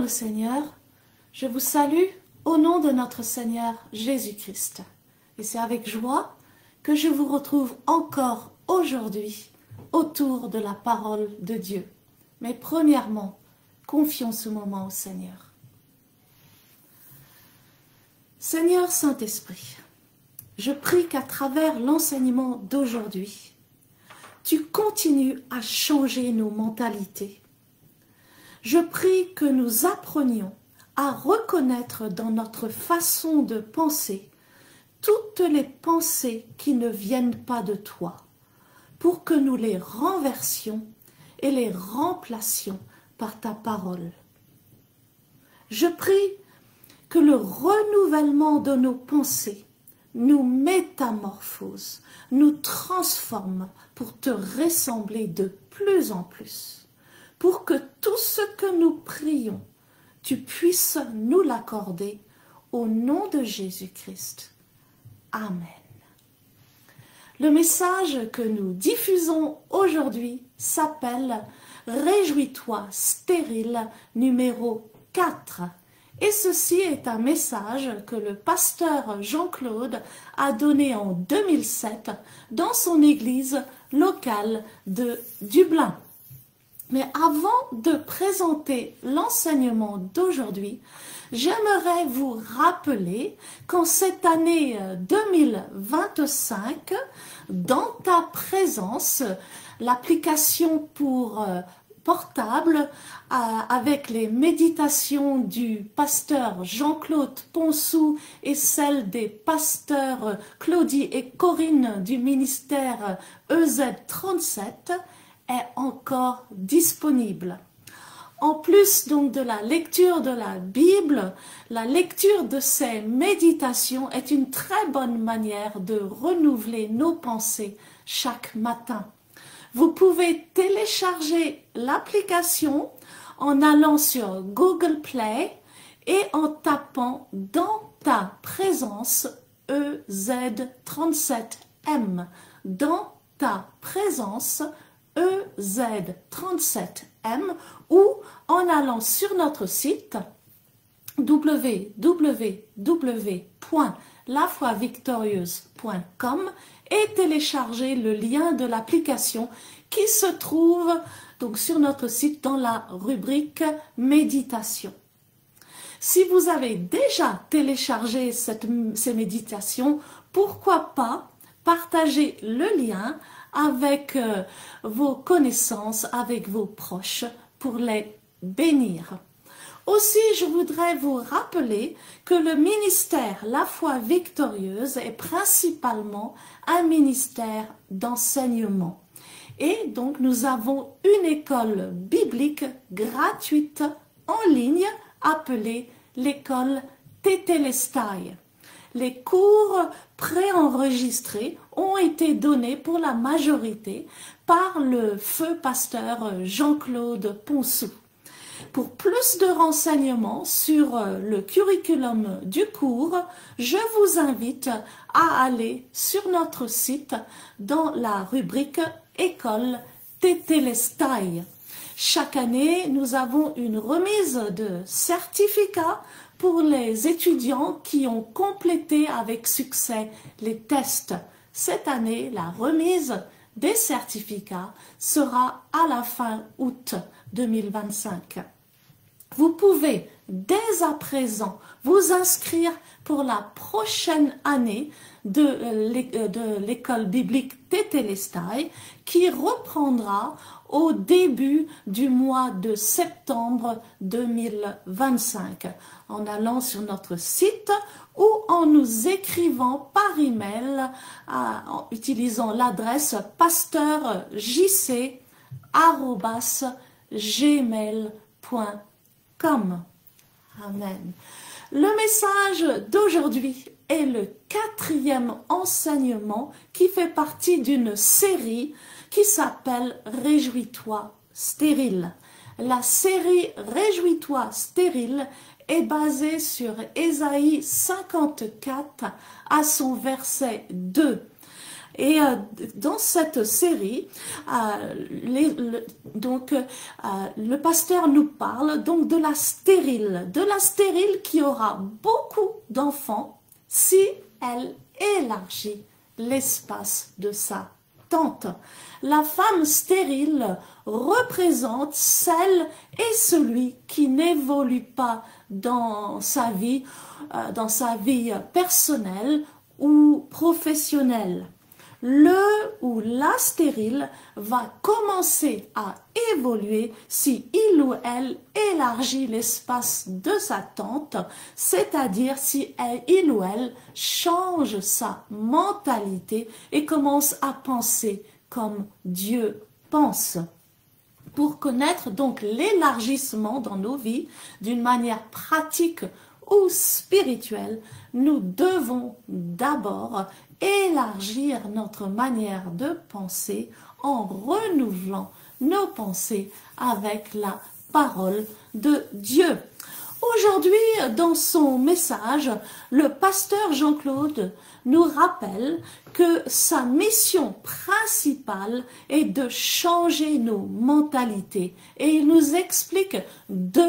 le Seigneur, je vous salue au nom de notre Seigneur Jésus-Christ. Et c'est avec joie que je vous retrouve encore aujourd'hui autour de la parole de Dieu. Mais premièrement, confions ce moment au Seigneur. Seigneur Saint-Esprit, je prie qu'à travers l'enseignement d'aujourd'hui, tu continues à changer nos mentalités. Je prie que nous apprenions à reconnaître dans notre façon de penser toutes les pensées qui ne viennent pas de toi, pour que nous les renversions et les remplacions par ta parole. Je prie que le renouvellement de nos pensées nous métamorphose, nous transforme pour te ressembler de plus en plus, pour que tout ce que nous prions, tu puisses nous l'accorder au nom de Jésus-Christ. Amen. Le message que nous diffusons aujourd'hui s'appelle « Réjouis-toi stérile numéro 4 ». Et ceci est un message que le pasteur Jean-Claude a donné en 2007 dans son église locale de Dublin. Mais avant de présenter l'enseignement d'aujourd'hui, j'aimerais vous rappeler qu'en cette année 2025, dans ta présence, l'application pour portable avec les méditations du pasteur Jean-Claude Ponsou et celles des pasteurs Claudie et Corinne du ministère EZ37 est encore disponible. En plus donc de la lecture de la Bible, la lecture de ces méditations est une très bonne manière de renouveler nos pensées chaque matin. Vous pouvez télécharger l'application en allant sur Google Play et en tapant dans ta présence EZ37M. Dans ta présence EZ37M ou en allant sur notre site www.lafoivictorieuse.com et télécharger le lien de l'application qui se trouve donc sur notre site dans la rubrique méditation. Si vous avez déjà téléchargé ces méditations, pourquoi pas partager le lien avec vos connaissances, avec vos proches pour les bénir. Aussi, je voudrais vous rappeler que le ministère La Foi Victorieuse est principalement un ministère d'enseignement. Et donc, nous avons une école biblique gratuite en ligne appelée l'école Tetelestai. Les cours préenregistrés ont été donnés pour la majorité par le feu pasteur Jean-Claude Ponsou. Pour plus de renseignements sur le curriculum du cours, je vous invite à aller sur notre site dans la rubrique École Tetelestai. Chaque année, nous avons une remise de certificats pour les étudiants qui ont complété avec succès les tests. Cette année, la remise des certificats sera à la fin août 2025. Vous pouvez dès à présent vous inscrire pour la prochaine année de l'école biblique Tetelestai qui reprendra au début du mois de septembre 2025 en allant sur notre site ou en nous écrivant par email en utilisant l'adresse pasteurjc@gmail.com. Amen. Le message d'aujourd'hui est le 4e enseignement qui fait partie d'une série qui s'appelle « Réjouis-toi stérile ». La série « Réjouis-toi stérile » est basée sur Ésaïe 54 à son verset 2. Et dans cette série, le pasteur nous parle donc de la stérile qui aura beaucoup d'enfants si elle élargit l'espace de sa tente. La femme stérile représente celle et celui qui n'évolue pas dans sa vie personnelle ou professionnelle. Le ou la stérile va commencer à évoluer si il ou elle élargit l'espace de sa tente, c'est-à-dire si il ou elle change sa mentalité et commence à penser comme Dieu pense. Pour connaître donc l'élargissement dans nos vies d'une manière pratique ou spirituelle, nous devons d'abord élargir notre manière de penser en renouvelant nos pensées avec la parole de Dieu. Aujourd'hui, dans son message, le pasteur Jean-Claude nous rappelle que sa mission principale est de changer nos mentalités. Et il nous explique 2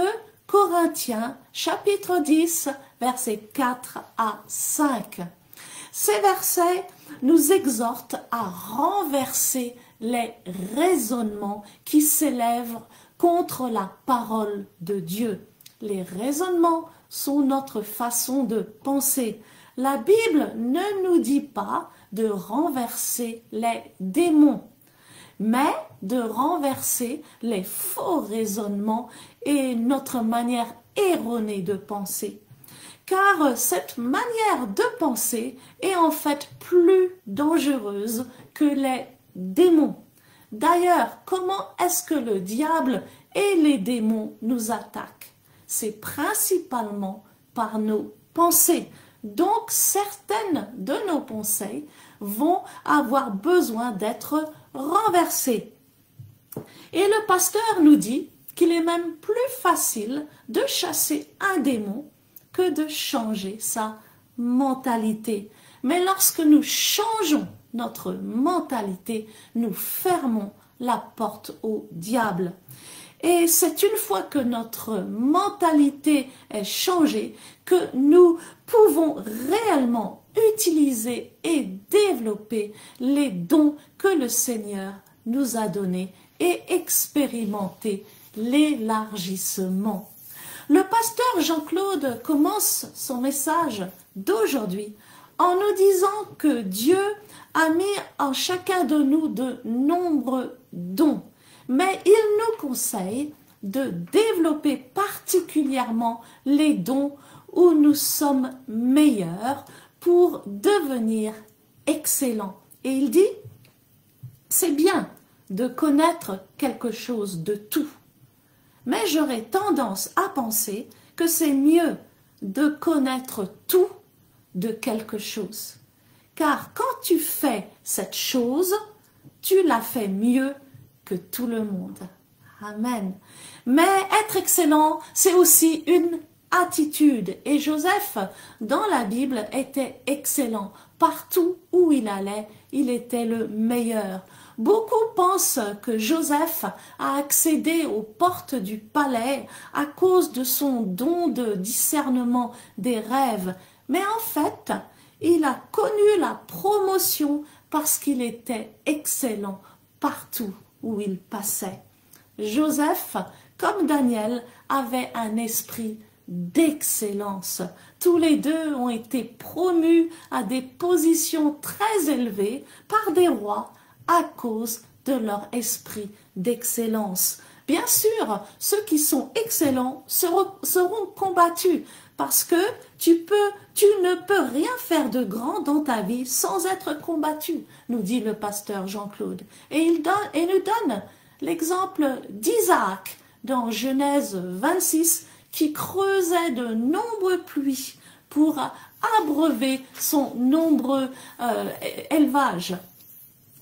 Corinthiens, chapitre 10, versets 4 à 5. Ces versets nous exhortent à renverser les raisonnements qui s'élèvent contre la parole de Dieu. Les raisonnements sont notre façon de penser. La Bible ne nous dit pas de renverser les démons, mais de renverser les faux raisonnements et notre manière erronée de penser. Car cette manière de penser est en fait plus dangereuse que les démons. D'ailleurs, comment est-ce que le diable et les démons nous attaquent? C'est principalement par nos pensées. Donc, certaines de nos pensées vont avoir besoin d'être renversées. Et le pasteur nous dit qu'il est même plus facile de chasser un démon que de changer sa mentalité. Mais lorsque nous changeons notre mentalité, nous fermons la porte au diable. Et c'est une fois que notre mentalité est changée que nous pouvons réellement utiliser et développer les dons que le Seigneur nous a donnés et expérimenter l'élargissement. Le pasteur Jean-Claude commence son message d'aujourd'hui en nous disant que Dieu a mis en chacun de nous de nombreux dons. Mais il nous conseille de développer particulièrement les dons où nous sommes meilleurs pour devenir excellents. Et il dit, c'est bien de connaître quelque chose de tout, mais j'aurais tendance à penser que c'est mieux de connaître tout de quelque chose. Car quand tu fais cette chose, tu la fais mieux que tout le monde. Amen. Mais être excellent, c'est aussi une attitude. Et Joseph, dans la Bible, était excellent. Partout où il allait, il était le meilleur. Beaucoup pensent que Joseph a accédé aux portes du palais à cause de son don de discernement des rêves. Mais en fait, il a connu la promotion parce qu'il était excellent partout où il passait. Joseph, comme Daniel, avait un esprit d'excellence. Tous les deux ont été promus à des positions très élevées par des rois à cause de leur esprit d'excellence. Bien sûr, ceux qui sont excellents seront combattus parce que tu ne peux rien faire de grand dans ta vie sans être combattu, nous dit le pasteur Jean-Claude. Et il nous donne l'exemple d'Isaac dans Genèse 26 qui creusait de nombreux puits pour abreuver son nombreux élevage.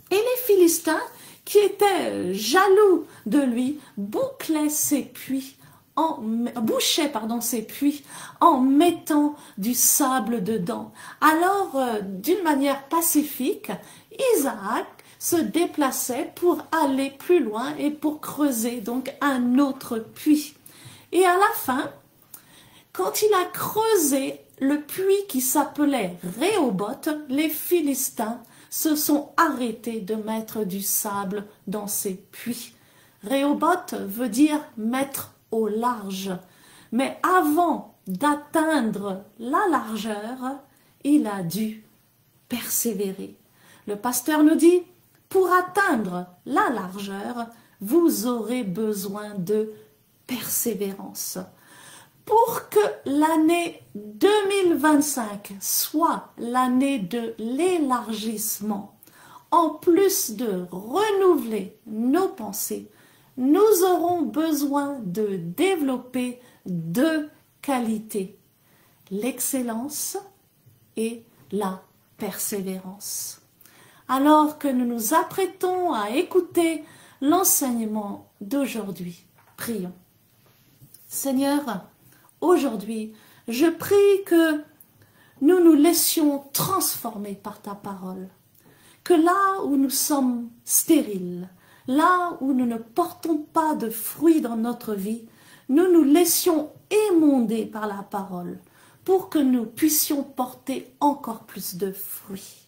Et les Philistins, qui étaient jaloux de lui, bouclaient ses puits bouchait ces puits en mettant du sable dedans. Alors, d'une manière pacifique, Isaac se déplaçait pour aller plus loin et pour creuser donc un autre puits. Et à la fin, quand il a creusé le puits qui s'appelait Rehoboth, les Philistins se sont arrêtés de mettre du sable dans ces puits. Rehoboth veut dire mettre au large. Mais avant d'atteindre la largeur, il a dû persévérer. Le pasteur nous dit, pour atteindre la largeur, vous aurez besoin de persévérance. Pour que l'année 2025 soit l'année de l'élargissement, en plus de renouveler nos pensées, nous aurons besoin de développer deux qualités, l'excellence et la persévérance. Alors que nous nous apprêtons à écouter l'enseignement d'aujourd'hui, prions. Seigneur, aujourd'hui, je prie que nous nous laissions transformer par ta parole, que là où nous sommes stériles, là où nous ne portons pas de fruits dans notre vie, nous nous laissions émonder par la parole pour que nous puissions porter encore plus de fruits.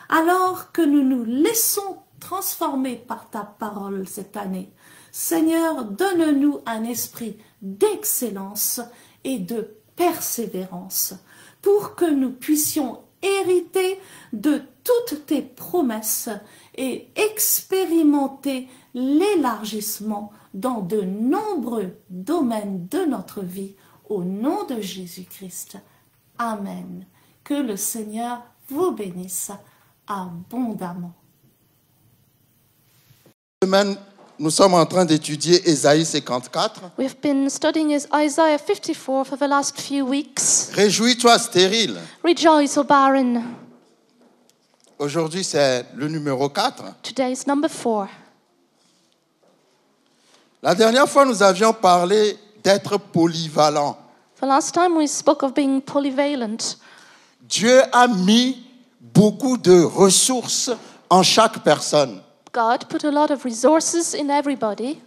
Alors que nous nous laissons transformer par ta parole cette année, Seigneur, donne-nous un esprit d'excellence et de persévérance pour que nous puissions hériter de toutes tes promesses et expérimenter l'élargissement dans de nombreux domaines de notre vie au nom de Jésus-Christ. Amen. Que le Seigneur vous bénisse abondamment. Nous sommes en train d'étudier Ésaïe 54. We've been studying Isaiah 54 for the last few weeks. Réjouis-toi, stérile. Rejoice, O barren. Aujourd'hui, c'est le numéro 4. Today is number 4. La dernière fois, nous avions parlé d'être polyvalent. The last time we spoke of being polyvalent. Dieu a mis beaucoup de ressources en chaque personne. God put a lot of resources in everybody.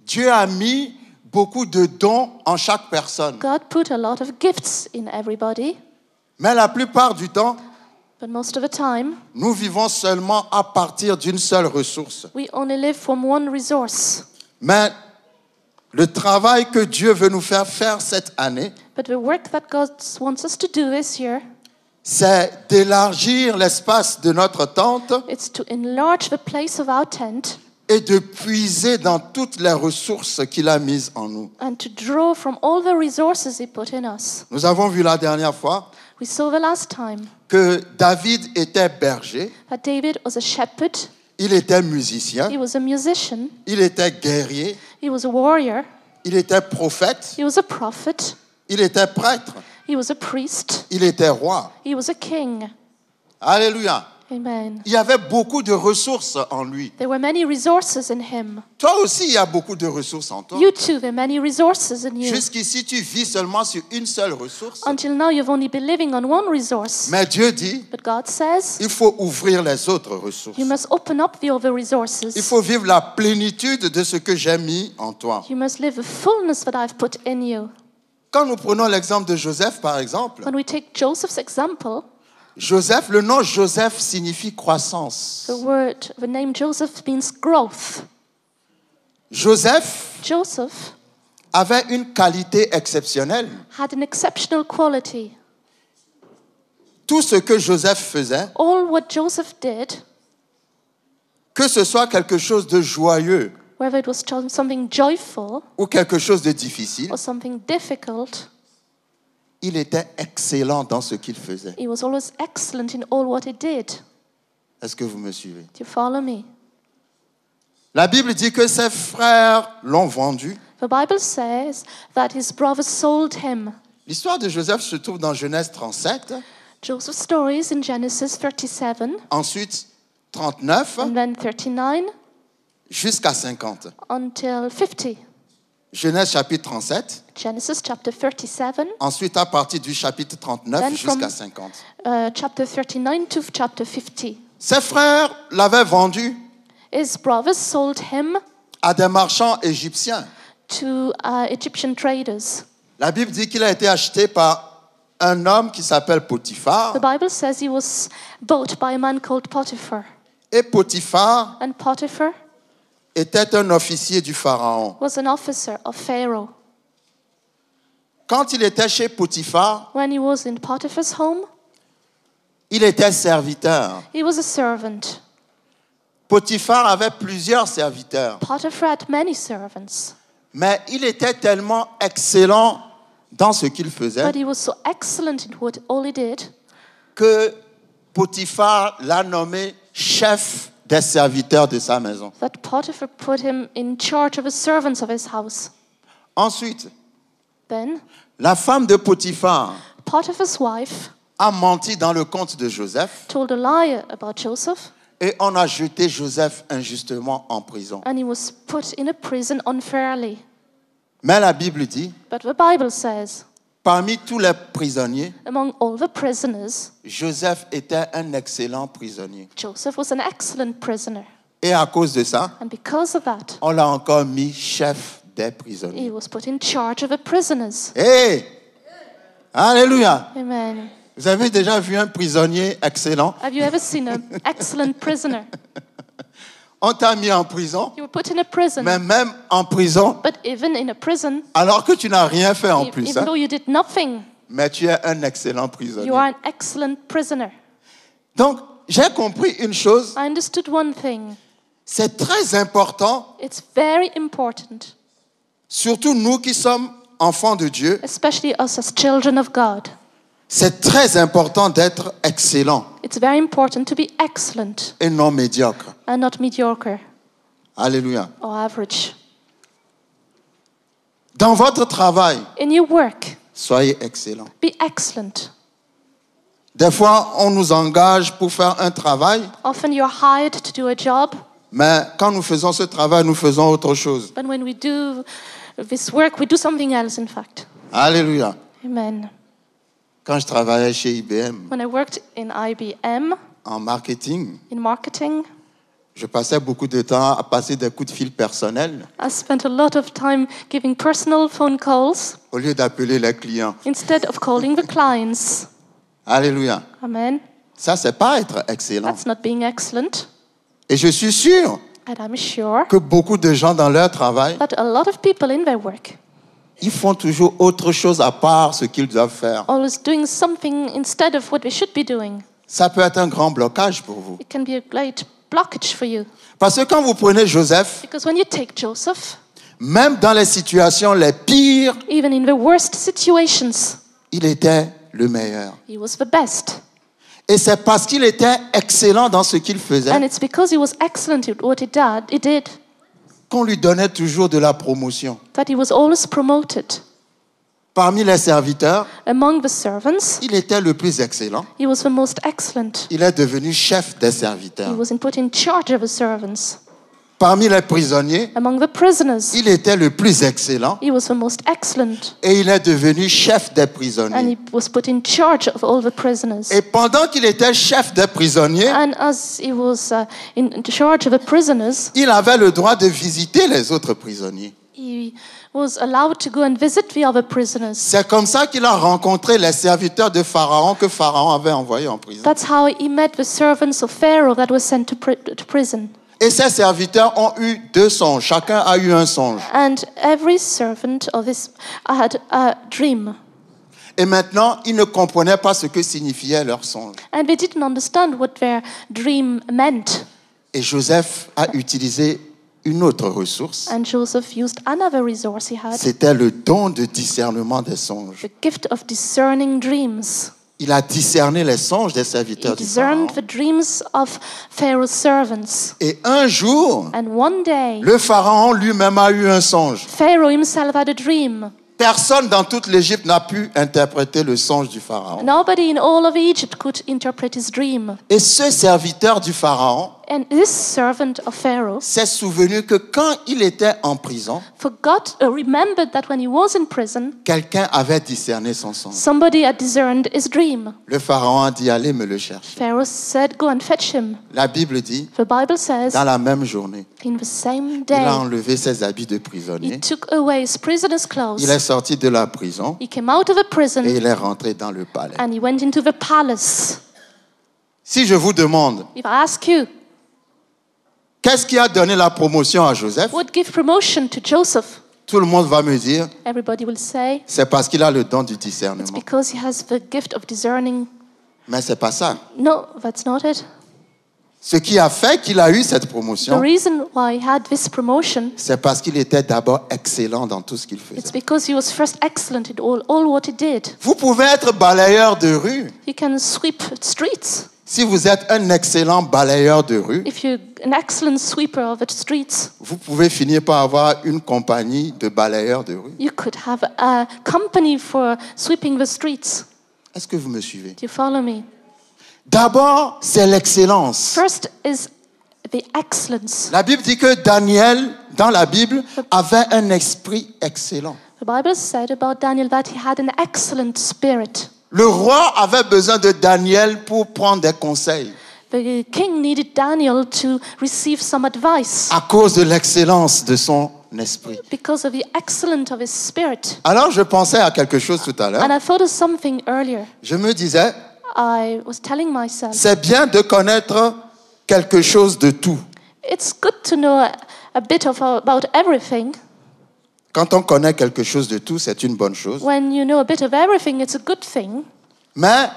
Dieu a mis beaucoup de dons en chaque personne. God put a lot of gifts in everybody. Mais la plupart du temps, But most of the time, nous vivons seulement à partir d'une seule ressource. we only live from one resource. Mais le travail que Dieu veut nous faire faire cette année, But the work that God wants us to do this year, c'est d'élargir l'espace de notre tente it's to enlarge the place of our tent et de puiser dans toutes les ressources qu'il a mises en nous. and to draw from all the resources He put in us. Nous avons vu la dernière fois We saw the last time que David était berger, that David was a shepherd, il était musicien, he was a musician, il était guerrier, he was a warrior, il était prophète, he was a prophet, il était prêtre, he was a priest, il était roi. he was a king. Alléluia. Amen. Il y avait beaucoup de ressources en lui. There were many resources in him. Toi aussi, il y a beaucoup de ressources en toi. You too, there are many resources in you. Jusqu'ici, tu vis seulement sur une seule ressource. Until now, you've only been living on one resource. Mais Dieu dit, But God says, il faut ouvrir les autres ressources. you must open up the other Il resources. faut vivre la plénitude de ce que j'ai mis en toi. You must live the fullness that I've put in you. Quand nous prenons l'exemple de Joseph, par exemple, When we take Joseph's example, Joseph, le nom Joseph signifie croissance. the name Joseph means growth. Joseph Joseph avait une qualité exceptionnelle. had an exceptional quality. Tout ce que Joseph faisait, All what Joseph did, que ce soit quelque chose de joyeux whether it was something joyful ou quelque chose de difficile, or something difficult, il était excellent dans ce qu'il faisait. he was always excellent in all what he did. Est-ce que vous me suivez? Do you follow me? La Bible dit que ses frères l'ont vendu. The Bible says that his brothers sold him. L'histoire de Joseph se trouve dans Genèse 37, Joseph's story is in Genesis 37, ensuite 39 and then 39 jusqu'à 50. until 50. Genèse chapitre 37. Genesis chapter 37, Ensuite, à partir du chapitre 39 Then jusqu'à from- 50. chapter 39 to chapter 50. Ses frères l'avaient vendu His brothers sold him à des marchands égyptiens. to Egyptian traders. La Bible dit qu'il a été acheté par un homme qui s'appelle Potiphar. The Bible says he was bought by a man called Potiphar. Et Potiphar And Potiphar était un officier du Pharaon. was an officer of Pharaoh. Quand il était chez Potiphar, When he was in Potiphar's home, il était serviteur. he was a servant. Potiphar avait plusieurs serviteurs. Potiphar had many servants, Mais il était tellement excellent dans ce qu'il faisait but he was so excellent in all he did que Potiphar l'a nommé chef des serviteurs de sa maison. that Potiphar put him in charge of the servants of his house. Ensuite, Then la femme de Potiphar Potiphar's wife a menti dans le compte de Joseph told a lie about Joseph, et on a jeté Joseph injustement en prison. and he was put in a prison unfairly. Mais la Bible dit, But the Bible says, parmi tous les prisonniers, among all the prisoners, Joseph était un excellent prisonnier. Joseph was an excellent prisoner. Et à cause de ça, And because of that, on l'a encore mis chef des he prisonniers. was put in charge of the prisoners. Hey! Alléluia! Amen. Vous avez déjà vu un prisonnier excellent? Have you ever seen an excellent prisoner? On t'a mis en prison, You were put in a prison, mais même en prison, but even in a prison, alors que tu n'as rien fait en plus, even hein, though you did nothing, mais tu es un excellent prisonnier. you are an excellent prisoner. Donc, j'ai compris une chose, I understood one thing. c'est très important, It's very important, surtout nous qui sommes enfants de Dieu, especially us as children of God. c'est très important d'être excellent It's very important to be excellent et non médiocre. and not mediocre Alléluia. or average. Dans votre travail, In your work, soyez excellent. be excellent. Des fois, on nous engage pour faire un travail, Often you're hired to do a job, mais quand nous faisons ce travail, nous faisons autre chose. but when we do this work, we do something else, in fact. Alléluia. Amen. Quand je travaillais chez IBM When I worked in IBM, en marketing, in marketing, je passais beaucoup de temps à passer des coups de fil personnels I spent a lot of time giving personal phone calls au lieu d'appeler les clients. instead of calling the clients. Alléluia. Amen. Ça, c'est pas être excellent. That's not being excellent. Et je suis sûr And I'm sure que beaucoup de gens dans leur travail, that a lot of people in their work ils font toujours autre chose à part ce qu'ils doivent faire. always doing something instead of what they should be doing. Ça peut être un grand blocage pour vous. It can be a great blockage for you. Parce que quand vous prenez Joseph, Because when you take Joseph, même dans les situations les pires, even in the worst situations, il était le meilleur. he was the best. Et c'est parce qu'il était excellent dans ce qu'il And faisait it's because he was excellent at what he did qu'on lui donnait toujours de la promotion. that he was always promoted. Parmi les serviteurs, Among the servants, il était le plus excellent. he was the most excellent. Il est devenu chef des He serviteurs. was put in charge of the servants. Parmi les prisonniers, Among the prisoners, il était le plus excellent he was the most excellent. et il est devenu chef des And prisonniers. he was put in charge of all the prisoners. Et pendant qu'il était chef des prisonniers, And as he was in charge of the prisoners, il avait le droit de visiter les autres prisonniers. he was allowed to go and visit the other prisoners. C'est comme ça qu'il a rencontré les serviteurs de Pharaon que Pharaon avait envoyés en prison. That's how he met the servants of Pharaoh that were sent to prison. Et ces serviteurs ont eu 2 songes. Chacun a eu un songe. And every servant of this had a dream. Et maintenant, ils ne comprenaient pas ce que signifiait leur songe. And they didn't understand what their dream meant. Et Joseph a utilisé une autre ressource. And Joseph used another resource he had, C'était le don de discernement des songes. the gift of discerning dreams. Il a discerné les songes des He serviteurs du Pharaon. discerned the dreams of Pharaoh's servants. Et un jour, And one day, le Pharaon lui-même a eu un songe. Pharaoh himself had a dream. Personne dans toute l'Égypte n'a pu interpréter le songe du Pharaon. Nobody in all of Egypt could interpret his dream. Et ce serviteur du Pharaon And this servant of Pharaoh s'est souvenu que quand il était en prison, remembered that when he was in prison, quelqu'un avait discerné son songe. somebody had discerned his dream. Le pharaon a dit, allez me le chercher. Pharaoh said, go and fetch him. La Bible dit, The Bible says, dans la même journée, in the same il a day, enlevé ses habits de he prisonnier. took away his prisoner's Il clothes. est sorti de la prison He came out of the et prison il est rentré dans le palais. and he went into the palace. Si je vous demande, If I ask you, qu'est-ce qui a donné la promotion à Joseph? what gave promotion to Joseph? Tout le monde va me dire, Everybody will say, c'est parce qu'il a le don du it's discernement. because he has the gift of discerning. Mais c'est pas ça. No, that's not it. Ce qui a fait qu'il a eu cette The promotion, reason why he had this promotion, c'est parce qu'il était d'abord excellent dans tout ce qu'il it's faisait. because he was first excellent in all what he did. Vous pouvez être balayeur de rue. You can sweep streets. Si vous êtes un excellent balayeur de rue, If you're an excellent sweeper of the streets, vous pouvez finir par avoir une compagnie de balayeurs de rue. you could have a company for sweeping the streets. Est-ce que vous me suivez? Do you follow me? D'abord, c'est l'excellence. First is the excellence. La Bible dit que Daniel, dans la Bible, avait un esprit excellent. The Bible said about Daniel that he had an excellent spirit. Le roi avait besoin de Daniel pour prendre des conseils The king needed Daniel to receive some advice à cause de l'excellence de son esprit. because of the excellence of his spirit. Alors, je pensais à quelque chose tout à l'heure. And I thought of something earlier. Je me disais, I was telling myself, c'est bien de connaître quelque chose de tout. it's good to know a bit about everything. Quand on connaît quelque chose de tout, c'est une bonne chose. When you know a bit of everything, it's a good thing. Mais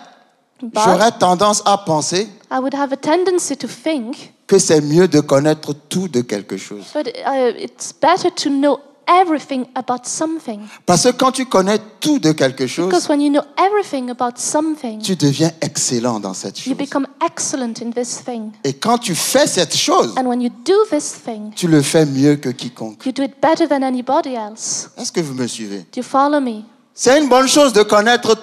But j'aurais tendance à penser I would have a tendency to think que c'est mieux de connaître tout de quelque chose. that it's better to know everything about something. Parce que quand tu connais tout de quelque chose, Because when you know everything about something, tu deviens excellent dans cette you chose. become excellent in this thing. Et quand tu fais cette chose, And when you do this thing, tu le fais mieux que quiconque. you do it better than anybody else. Est-ce que vous me suivez? Do you follow me? C'est une bonne chose de connaître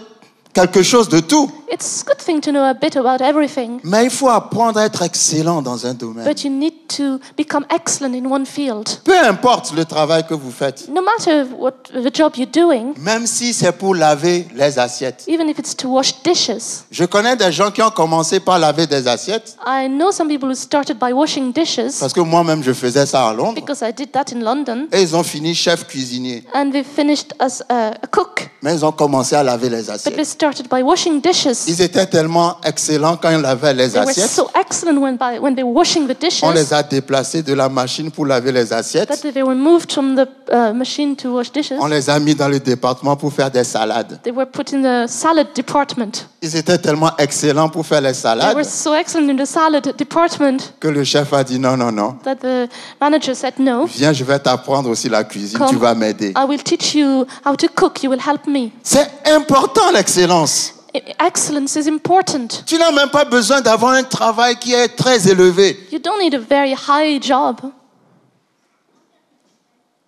quelque chose de tout. It's a good thing to know a bit about everything, Mais il faut apprendre à être excellent dans un domaine. but you need to become excellent in one field. Peu importe le travail que vous faites, No matter what the job you're doing, même si c'est pour laver les assiettes. even if it's to wash dishes. Je connais des gens qui ont commencé par laver des assiettes, I know some people who started by washing dishes parce que moi-même je faisais ça à Londres, because I did that in London, et ils ont fini chef cuisinier. and they finished as a cook, Mais ils ont commencé à laver les but they assiettes. started by washing dishes. Ils étaient tellement excellents quand ils lavaient les They were assiettes, so excellent when they were washing the dishes on les a déplacés de la machine pour laver les that assiettes, they were moved from the machine to wash dishes. on les a mis dans le département pour faire des salades. They were put in the salad department. Ils étaient tellement excellents pour faire les They salades were so excellent in the salad department que le chef a dit non, non, non. that the manager said, no, Viens, je vais t'apprendre aussi la cuisine, Come. tu vas m'aider. I will teach you how to cook, you will help me. C'est important l'excellence. Excellence is important. Tu n'as même pas besoin d'avoir un travail qui est très élevé. You don't need a very high job.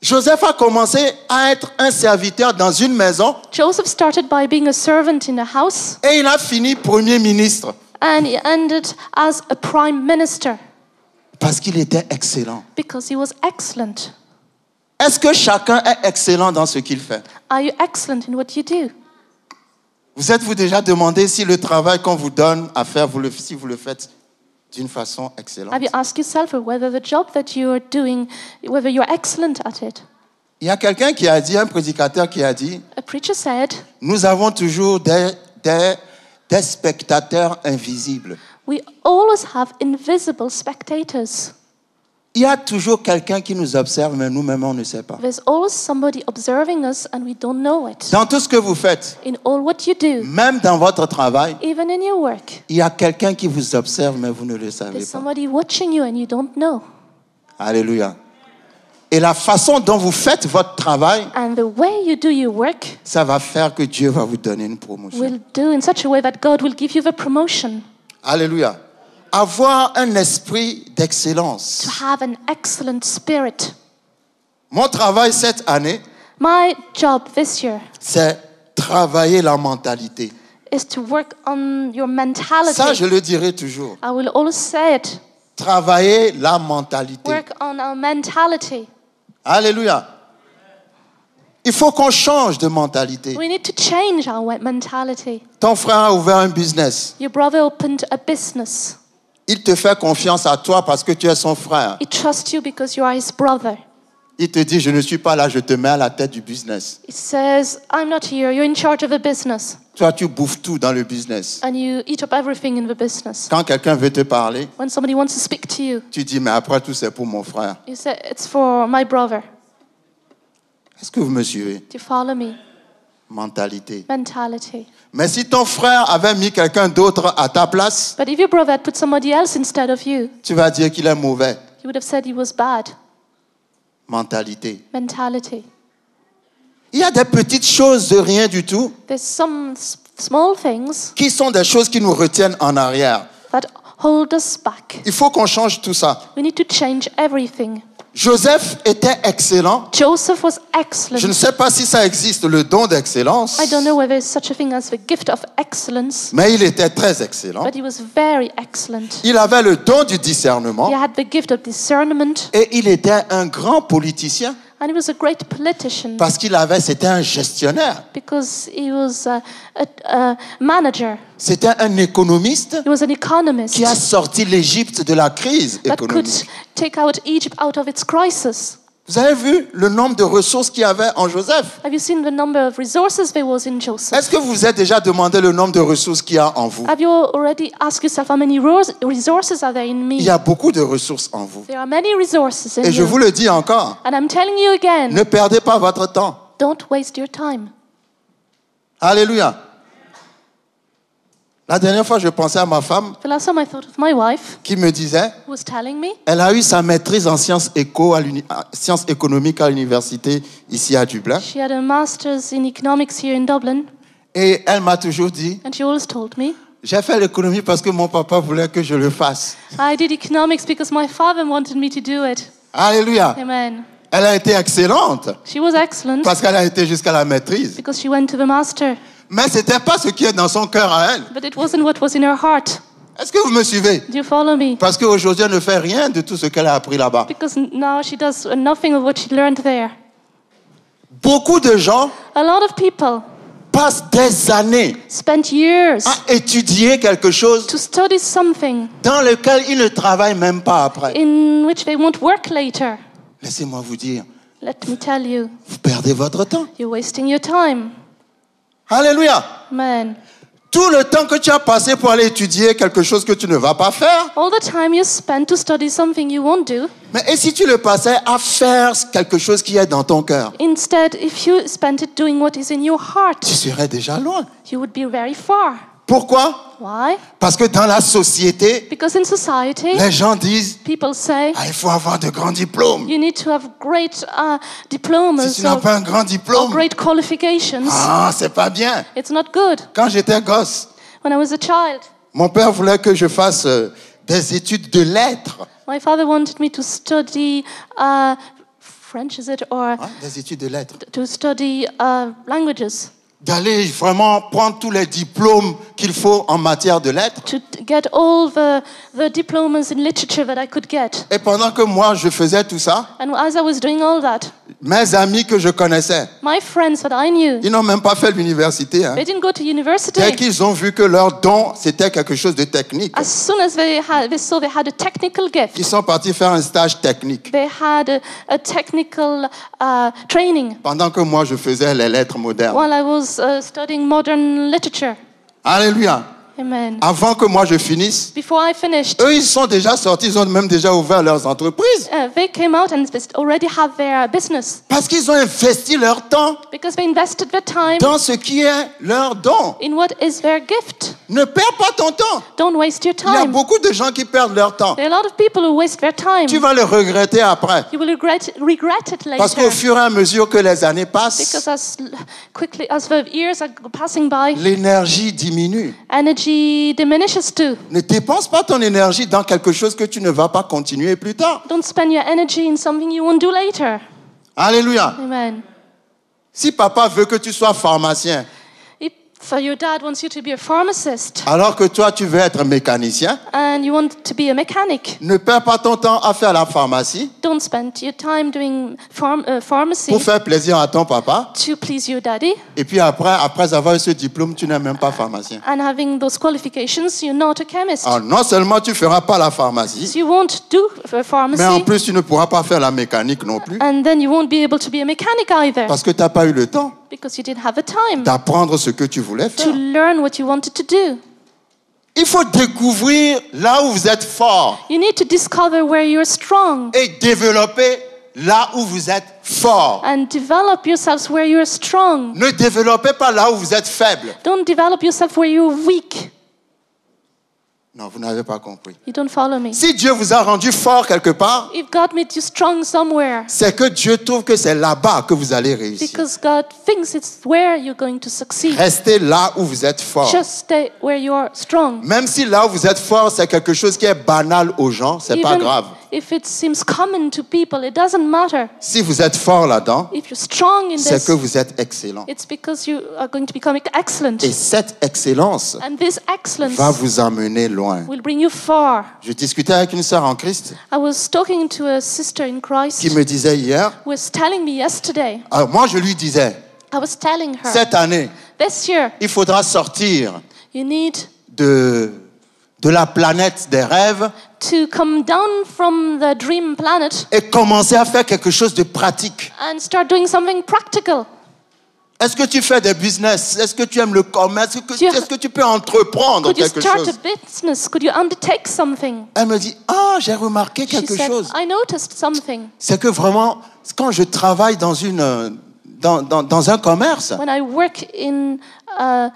Joseph a commencé à être un serviteur dans une maison Joseph started by being a servant in a house, et il a fini premier ministre and he ended as a prime minister parce qu'il était excellent. because he was excellent. Est-ce que chacun est excellent dans ce qu'il fait? Are you excellent in what you do? Vous êtes-vous déjà demandé si le travail qu'on vous donne à faire, si vous le faites d'une façon excellente? Have you asked yourself whether the job that you are doing, whether you're excellent at it? Il y a quelqu'un qui a dit, un prédicateur qui a dit, A preacher said, nous avons toujours des spectateurs invisibles. we always have invisible spectators. Il y a toujours quelqu'un qui nous observe, mais nous-mêmes, on ne sait pas. There's always somebody observing us and we don't know it. Dans tout ce que vous faites, In all what you do, même dans votre travail, even in your work, il y a quelqu'un qui vous observe, mais vous ne le savez there's pas. somebody watching you and you don't know. Alléluia. Et la façon dont vous faites votre travail, And the way you do your work ça va faire que Dieu va vous donner une promotion. will do in such a way that God will give you the promotion. Alléluia. Avoir un esprit d'excellence. To have an excellent spirit. Mon travail cette année, My job this year c'est travailler la mentalité. is to work on your mentality. Ça, je le dirai toujours. I will always say it. travailler la mentalité. work on our mentality. Alléluia. Il faut qu'on change de mentalité. We need to change our mentality. Ton frère a ouvert un business. Your brother opened a business. Il te fait confiance à toi parce que tu es son frère. He trusts you because you are his brother. Il te dit, je ne suis pas là, je te mets à la tête du business. He says, I'm not here, you're in charge of the business. Toi, tu bouffes tout dans le business. And you eat up everything in the business. Quand quelqu'un veut te parler, When somebody wants to speak to you, tu dis, mais après tout, c'est pour mon frère. you say, it's for my brother. Est-ce que vous me suivez? Do you follow me? Mentalité. Mentality. Mais si ton frère avait mis quelqu'un d'autre à ta place, But if your brother had put somebody else instead of you, tu vas dire qu'il est mauvais. you would have said he was bad. Mentalité. Mentality. Il y a des petites choses de rien du tout There's some small things qui sont des choses qui nous retiennent en arrière. that hold us back. Il faut qu'on change tout ça. We need to change everything. Joseph était excellent. Joseph was Je excellent. ne sais pas si ça existe, le don d'excellence, I don't know whether there's such a thing as the gift of excellence, mais il était très excellent. but he was very excellent. Il avait le don du He discernement had the gift of discernment, et il était un grand politicien and he was a great politician parce c'était un gestionnaire, because he was a manager. c'était un économiste He was an economist qui a sorti l'Égypte de la crise that could économique. take out Egypt out of its crisis. Vous avez vu le nombre de ressources qu'il y avait en Joseph? Have you seen the number of resources there was in Joseph? Est-ce que vous vous êtes déjà demandé le nombre de ressources qu'il y a en vous? Have you already asked yourself how many resources are there in Il me? y a beaucoup de ressources en vous. There are many resources in Et je vous you. le dis encore, And I'm telling you again, ne perdez pas votre temps. don't waste your time. Alléluia. La dernière fois, je pensais à ma femme The last time I thought of my wife, qui me disait, who was telling me elle a eu sa maîtrise en sciences sciences économiques à l'université ici à Dublin. she had a master's in economics here in Dublin, Et elle m'a toujours dit, and she always told me, j'ai fait l'économie parce que mon papa voulait que je le fasse. I did economics because my father wanted me to do it. Alléluia. Amen. Elle a été excellente She was excellent parce qu'elle a été jusqu'à la maîtrise. because she went to the master, Mais ce n'était pas ce qui est dans son cœur à elle. but it wasn't what was in her heart. Est-ce que vous me suivez? Do you follow me? Parce qu'aujourd'hui, elle ne fait rien de tout ce qu'elle a appris là-bas. Because now she does nothing of what she learned there. Beaucoup de gens A lot of people passent des années spent years à étudier quelque chose to study something dans lequel ils ne travaillent même pas après. in which they won't work later. Laissez-moi vous dire, Let me tell you, vous perdez votre temps. you're wasting your time. Alléluia. Man, Tout le temps que tu as passé pour aller étudier quelque chose que tu ne vas pas faire, all the time you spend to study something you won't do, mais et si tu le passais à faire quelque chose qui est dans ton cœur, instead, if you spent it doing what is in your heart, tu serais déjà loin. you would be very far. Pourquoi? Why? Parce que dans la société, Because in society, les gens disent, people say, il faut avoir de grands diplômes. you need to have great Si diplomas tu n'as or, pas un grand or diplôme, great qualifications. c'est pas bien. It's not good. Quand j'étais gosse, When I was a child, mon père voulait que je fasse des études de lettres. my father wanted me to study French, is it, or Des études de lettres. to study languages, D'aller vraiment prendre tous les diplômes qu'il faut en matière de lettres. to get all the diplomas in literature that I could get. Et pendant que moi, je faisais tout ça, And as I was doing all that, mes amis que je connaissais, my friends that I knew, ils n'ont même pas fait l'université. they didn't go to university. Dès qu'ils ont vu que leur don, c'était quelque chose de technique, As soon as they saw they had a technical ils gift, sont partis faire un stage technique. they had a technical training Pendant que moi, je faisais les lettres modernes. while I was studying modern literature. Alléluia. Amen. Avant que moi, je finisse, Before I finished, eux, ils sont déjà sortis, ils ont même déjà ouvert leurs entreprises. they came out and already have their business Parce qu'ils ont investi leur temps because they invested their time dans ce qui est leur don. in what is their gift. Ne perds pas ton temps. Don't waste your Il y a time. beaucoup de gens qui perdent leur temps. There are a lot of people who waste their time. Tu vas le regretter après. You will regret it Parce qu'au later fur et à mesure que les années passent, because as quickly as the years are passing by, l'énergie diminue. energy diminishes too. Ne dépense pas ton énergie dans quelque chose que tu ne vas pas continuer plus tard. Don't spend your energy in something you won't do later. Alléluia. Amen. Si papa veut que tu sois pharmacien, If So your dad wants you to be a pharmacist, alors que toi, tu veux être mécanicien. and you want to be a mechanic. Ne perds pas ton temps à faire la pharmacie Don't spend your time doing pharmacy pour faire plaisir à ton papa. to please your daddy. Et puis après avoir eu ce diplôme, tu n'es même pas pharmacien. And having those qualifications, you're not a chemist. Alors, non seulement tu ne feras pas la pharmacie, So you won't do mais en pharmacy, plus, tu ne pourras pas faire la mécanique non plus. and then you won't be able to be a mechanic either, Parce que tu n'as pas eu le temps because you didn't have the time d'apprendre ce que tu voulais to faire. learn what you wanted to do. Il faut découvrir là où vous êtes fort You need to discover where you're strong et développer là où vous êtes fort. and develop yourselves where you're strong. Ne développez pas là où vous êtes faible. Don't develop yourself where you're weak. Non, vous n'avez pas compris. You don't follow me. Si Dieu vous a rendu fort quelque part, If God made you strong somewhere, c'est que Dieu trouve que c'est là-bas que vous allez réussir. because God thinks it's where you're going to succeed. Restez là où vous êtes fort. Just stay where you are strong. Même si là où vous êtes fort, c'est quelque chose qui est banal aux gens, c'est pas Even grave. if it seems common to people, it doesn't matter. Si vous êtes fort là-dedans, If you're strong in c'est this, que vous êtes excellent. it's because you are going to become excellent. Et cette excellence And this excellence va vous emmener loin. will bring you far. Je discutais avec une sœur en Christ I was talking to a sister in Christ qui me disait hier, who was telling me yesterday, alors moi je lui disais, I was telling her, cette année, this year, il faudra sortir you need de la planète des rêves to come down from the dream planet et commencer à faire quelque chose de pratique. and start doing something practical. Est-ce que tu fais des business? Est-ce que tu aimes le commerce? Est-ce que tu peux entreprendre Could you quelque start chose? a business? Could you undertake something? Elle me dit, ah, j'ai remarqué She quelque said, chose. I noticed something. C'est que vraiment, quand je travaille dans un commerce, When I work in a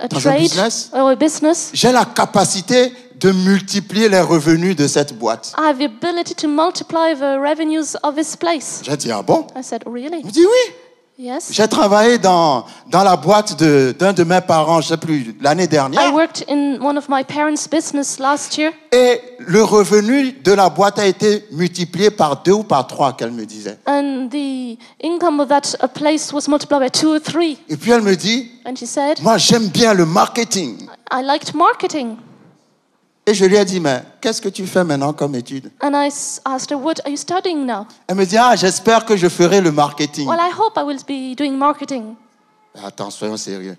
Dans un trade business? or a business, j'ai la capacité de multiplier les revenus de cette boîte. I have the ability to multiply the revenues of this place. J'ai dit, ah bon? I said, really? Elle me dit, oui. Yes. J'ai travaillé dans la boîte d'un de mes parents, je ne sais plus, l'année I dernière. worked in one of my parents' business last year, Et le revenu de la boîte a été multiplié par 2 ou par 3, qu'elle me disait. and the income of that place was multiplied by 2 or 3. Et puis elle me dit, And she said, moi j'aime bien le marketing. I liked marketing. Et je lui ai dit, mais qu'est-ce que tu fais maintenant comme étude? And I asked her, what are you studying now? Elle me dit, ah, j'espère que je ferai le marketing. Well, I hope I will be doing marketing. Attends, soyons sérieux.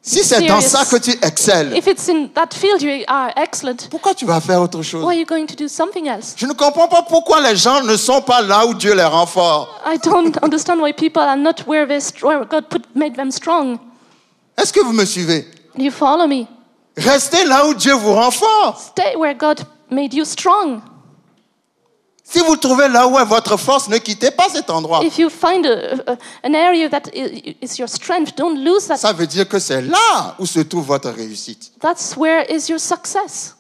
Si c'est dans ça que tu excelles, If it's in that field you are excellent, pourquoi tu vas faire autre chose? why are you going to do something else? Je ne comprends pas pourquoi les gens ne sont pas là où Dieu les rend forts. I don't understand why people are not where God made them strong. Est-ce que vous me suivez? Do you follow me? Restez là où Dieu vous rend fort. Stay where God made you strong. Si vous trouvez là où est votre force, ne quittez pas cet endroit. If you find an area that is your strength, don't lose that. Ça veut dire que c'est là où se trouve votre réussite. That's where is your success.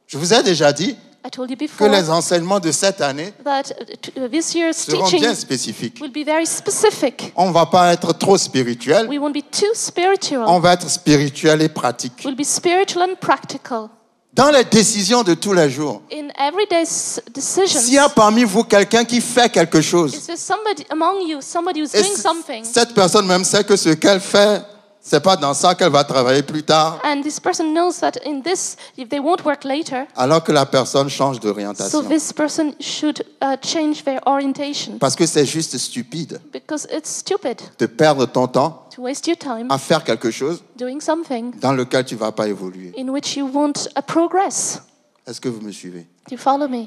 Je vous ai déjà dit I told you que before les enseignements de cette année that this year's seront teaching bien spécifiques. will be very specific. On ne va pas être trop spirituel, We won't be too spiritual. on va être spirituel et pratique. We'll be spiritual and practical. Dans les décisions de tous les jours, In everyday decisions, s'il y a parmi vous quelqu'un qui fait quelque chose, is there somebody among you, somebody who's et doing something, cette personne même sait que ce qu'elle fait, c'est pas dans ça qu'elle va travailler plus tard, and this person knows that in this, if they won't work later, alors que la personne change so d'orientation. this person should change their orientation. Parce que c'est juste stupide Because it's stupid de perdre ton temps to waste your time à faire quelque chose doing something dans lequel tu ne vas pas évoluer. in which you won't progress. Est-ce que vous me suivez? Do you follow me?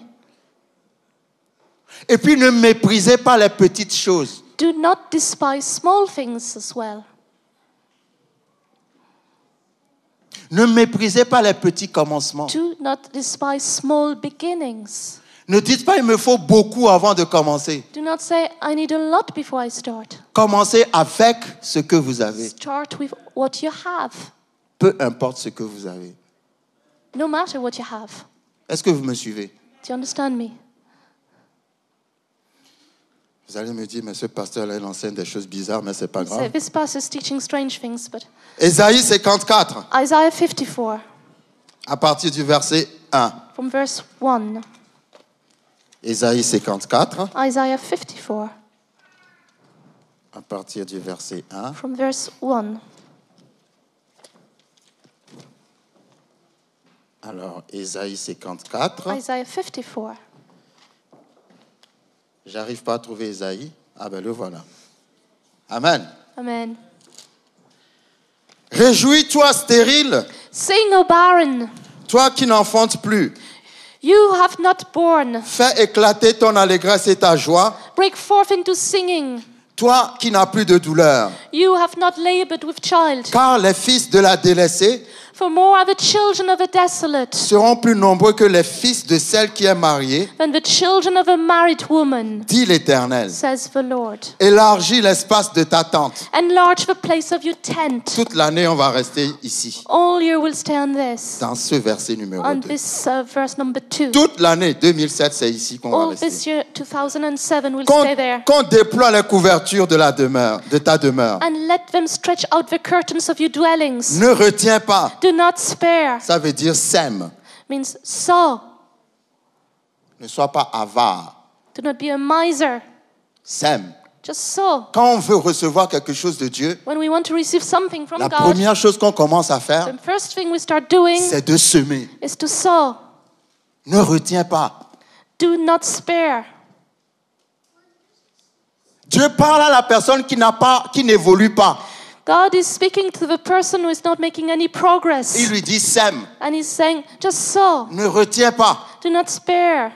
Et puis ne méprisez pas les petites choses. Do not despise small things as well. Ne méprisez pas les petits commencements. Do not despise small beginnings. Ne dites pas il me faut beaucoup avant de commencer. Do not say, I need a lot before I start. Commencez avec ce que vous avez. Start with what you have, Peu importe ce que vous avez. no matter what you have. Est-ce que vous me suivez? Do you understand me? Vous allez me dire, mais ce pasteur-là, il enseigne des choses bizarres, mais c'est pas You say, grave. this pastor is teaching strange things, but Ésaïe 54, Isaiah 54, à partir du verset 1. from verse 1. Ésaïe 54, Isaiah 54, à partir du verset 1. from verse 1. Alors, Ésaïe 54. Isaiah 54. J'arrive pas à trouver Ésaïe. Ah ben le voilà. Amen. Amen. Réjouis-toi, stérile, Sing, O barren, toi qui n'enfantes plus. you have not borne. Fais éclater ton allégresse et ta joie, Break forth into singing. toi qui n'as plus de douleur. You have not labored with child. Car les fils de la délaissée For more are the children of a desolate seront plus nombreux que les fils de celle qui est mariée, than the children of a married woman, dit l'Éternel. says the Lord. Élargis l'espace de ta tente. Enlarge the place of your tent. Toute l'année, on va rester ici, All year will stay on this. dans ce verset numéro On 2. this verse number 2. Toute l'année 2007, c'est ici qu'on va All this rester. year, 2007, will Qu'on stay there. qu'on déploie les couvertures de la demeure, de ta demeure. And let them stretch out the curtains of your dwellings. Ne retiens pas. Do not spare. Ça veut dire sème. Means sow. Ne sois pas avare. Do not be a miser. Sème. Just sow. Quand on veut recevoir quelque chose de Dieu, When we want to receive something from la God, première chose qu'on commence à faire, the first thing we start doing c'est de semer. is to sow. Ne retiens pas. Do not spare. Dieu parle à la personne qui n'évolue pas. God is speaking to the person who is not making any progress. Il lui dit sème. And he's saying, just sow. Ne retiens pas. Do not spare.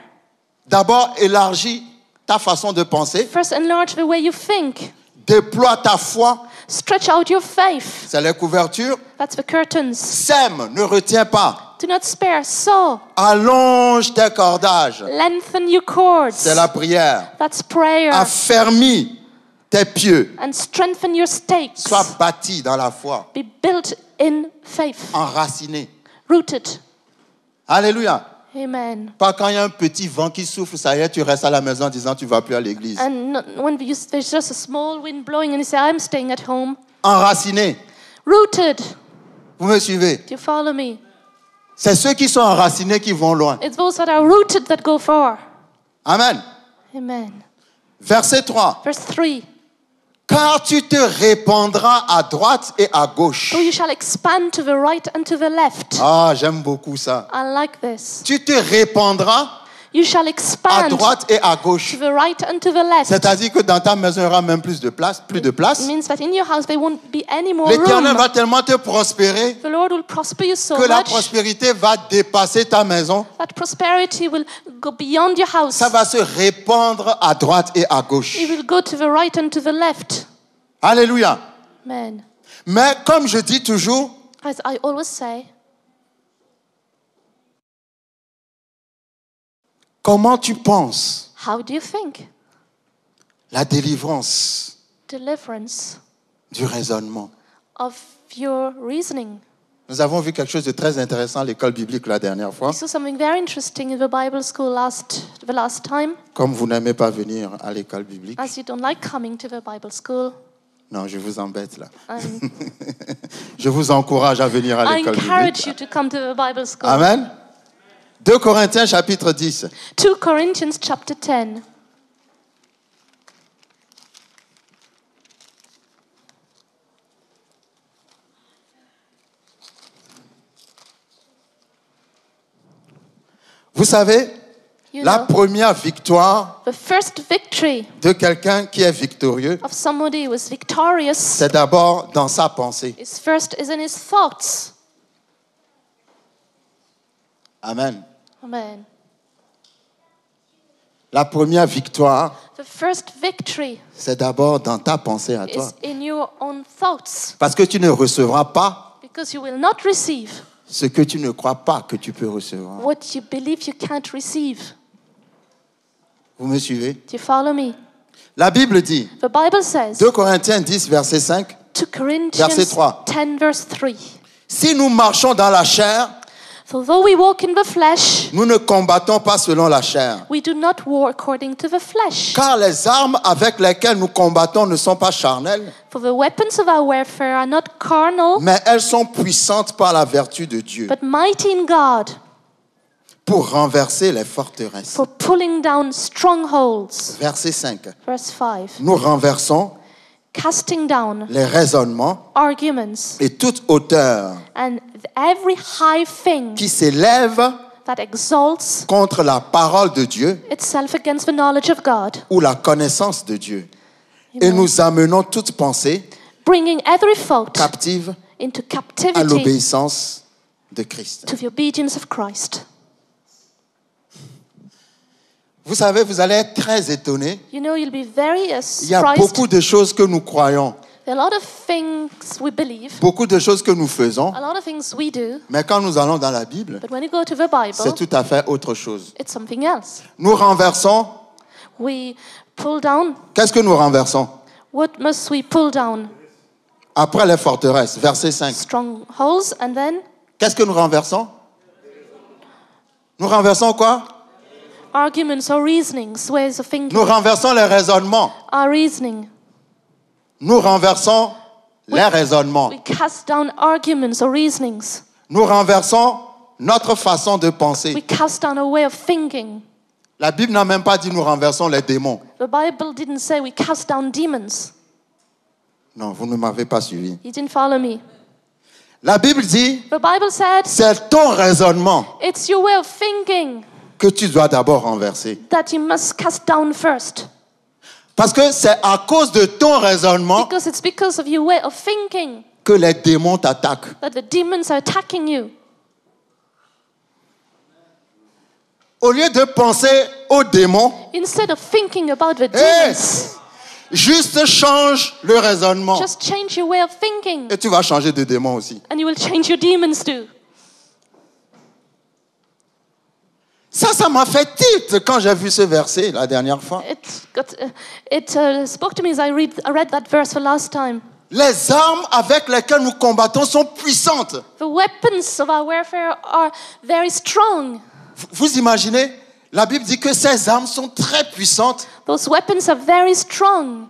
D'abord, élargis ta façon de penser. First, enlarge the way you think. Déploie ta foi. Stretch out your faith. C'est les couvertures. That's the curtains. Sème. Ne retiens pas. Do not spare. Sow. Allonge tes cordages. Lengthen your cords. C'est la prière. That's prayer. Affermis tes pieux. And strengthen your stakes. Sois bâti dans la foi. Be built in faith. Enraciné. Rooted. Alléluia. Amen. Pas quand il y a un petit vent qui souffle, ça y est, tu restes à la maison en disant tu ne vas plus à l'église. And when there's just a small wind blowing and you say, I'm staying at home. Enraciné. Rooted. Vous me suivez? Do you follow me? C'est ceux qui sont enracinés qui vont loin. It's those that are rooted that go far. Amen. Amen. Verset 3. Verse 3. Car tu te répandras à droite et à gauche. So you shall expand to the right and to the left. Ah, j'aime beaucoup ça. I like this. Tu te répandras You shall à expand droite et à to gauche. the right and to the left. C'est-à-dire que dans ta maison, il y aura même plus de place. It means that in your house there won't be any more L'Éternel room. va tellement te prospérer The Lord will prosper you so que la much prospérité va dépasser ta maison. that prosperity will go beyond your house. Ça va se répandre à droite et à gauche. It will go to the right and to the left. Alléluia. Amen. Mais comme je dis toujours, As I always say, comment tu penses how do you think? la délivrance Deliverance du raisonnement? of your reasoning. Nous avons vu quelque chose de très intéressant à l'école biblique la dernière fois. We saw something very interesting in the Bible school the last time. Comme vous n'aimez pas venir à l'école biblique, As you don't like coming to the Bible school, non, je vous embête là. um, Je vous encourage à venir à I l'école encourage you biblique. to come to the Bible school. Amen. 2 Corinthiens chapitre 10. 2 Corinthians chapter 10. Vous savez, You la know, première victoire the first victory de quelqu'un qui est victorieux, of somebody who is victorious c'est d'abord dans sa pensée. is in his thoughts. Amen. Amen. La première victoire, The first victory c'est d'abord dans ta pensée à toi. is in your own thoughts, Parce que tu ne recevras pas because you will not receive ce que tu ne crois pas que tu peux recevoir. what you believe you can't receive. Vous me suivez? Do you follow me? La Bible dit, The Bible says, 2 Corinthiens 10, verset 5, 2 Corinthians Verset 3. 10 verse 3. si nous marchons dans la chair, For though we walk in the flesh, nous ne combattons pas selon la chair. we do not war according to the flesh. Car les armes avec lesquelles nous combattons ne sont pas charnelles, For the weapons of our warfare are not carnal, mais elles sont puissantes par la vertu de Dieu but mighty in God, pour renverser les forteresses. for pulling down strongholds. Verset 5. Verse 5. Nous renversons casting down les raisonnements arguments et toute hauteur and every high thing qui s'élève that exalts contre la parole de Dieu itself against the knowledge of God, ou la connaissance de Dieu. Et Amen. nous amenons toute pensée bringing every thought captive into à captivity l'obéissance de Christ. to the obedience of Christ. Vous savez, vous allez être très étonnés. You know, you'll be very Il y a surprised. beaucoup de choses que nous croyons, There are a lot of things we believe, beaucoup de choses que nous faisons, a lot of things we do, mais quand nous allons dans la Bible, but when you go to the Bible, c'est tout à fait autre chose. it's something else. Nous renversons. We pull down. Qu'est-ce que nous renversons? What must we pull down? Après les forteresses, verset 5. Strongholds, and then Qu'est-ce que nous renversons? Nous renversons quoi? arguments or reasonings, ways of thinking, Nous renversons les raisonnements. our reasoning. Nous renversons les raisonnements. We cast down arguments or reasonings. Nous renversons notre façon de We penser. cast down a way of thinking. La Bible n'a même pas dit nous renversons les démons. The Bible didn't say we cast down demons. Non, vous ne m'avez pas suivi. You didn't follow me. La Bible dit, The Bible said c'est ton raisonnement it's your way of thinking que tu dois d'abord renverser. that you must cast down first. Parce que c'est à cause de ton raisonnement Because it's because of your way of thinking que les démons t'attaquent. that the demons are attacking you. Au lieu de penser aux démons, Instead of thinking about the Hey! demons, juste change le raisonnement. just change your way of thinking Et tu vas changer de démon aussi. and you will change your demons too. Ça m'a fait tilt quand j'ai vu ce verset la dernière fois. It spoke to me as I read that verse for last time. Les armes avec lesquelles nous combattons sont puissantes. The weapons of our warfare are very strong. Vous imaginez? La Bible dit que ces armes sont très puissantes Those weapons are very strong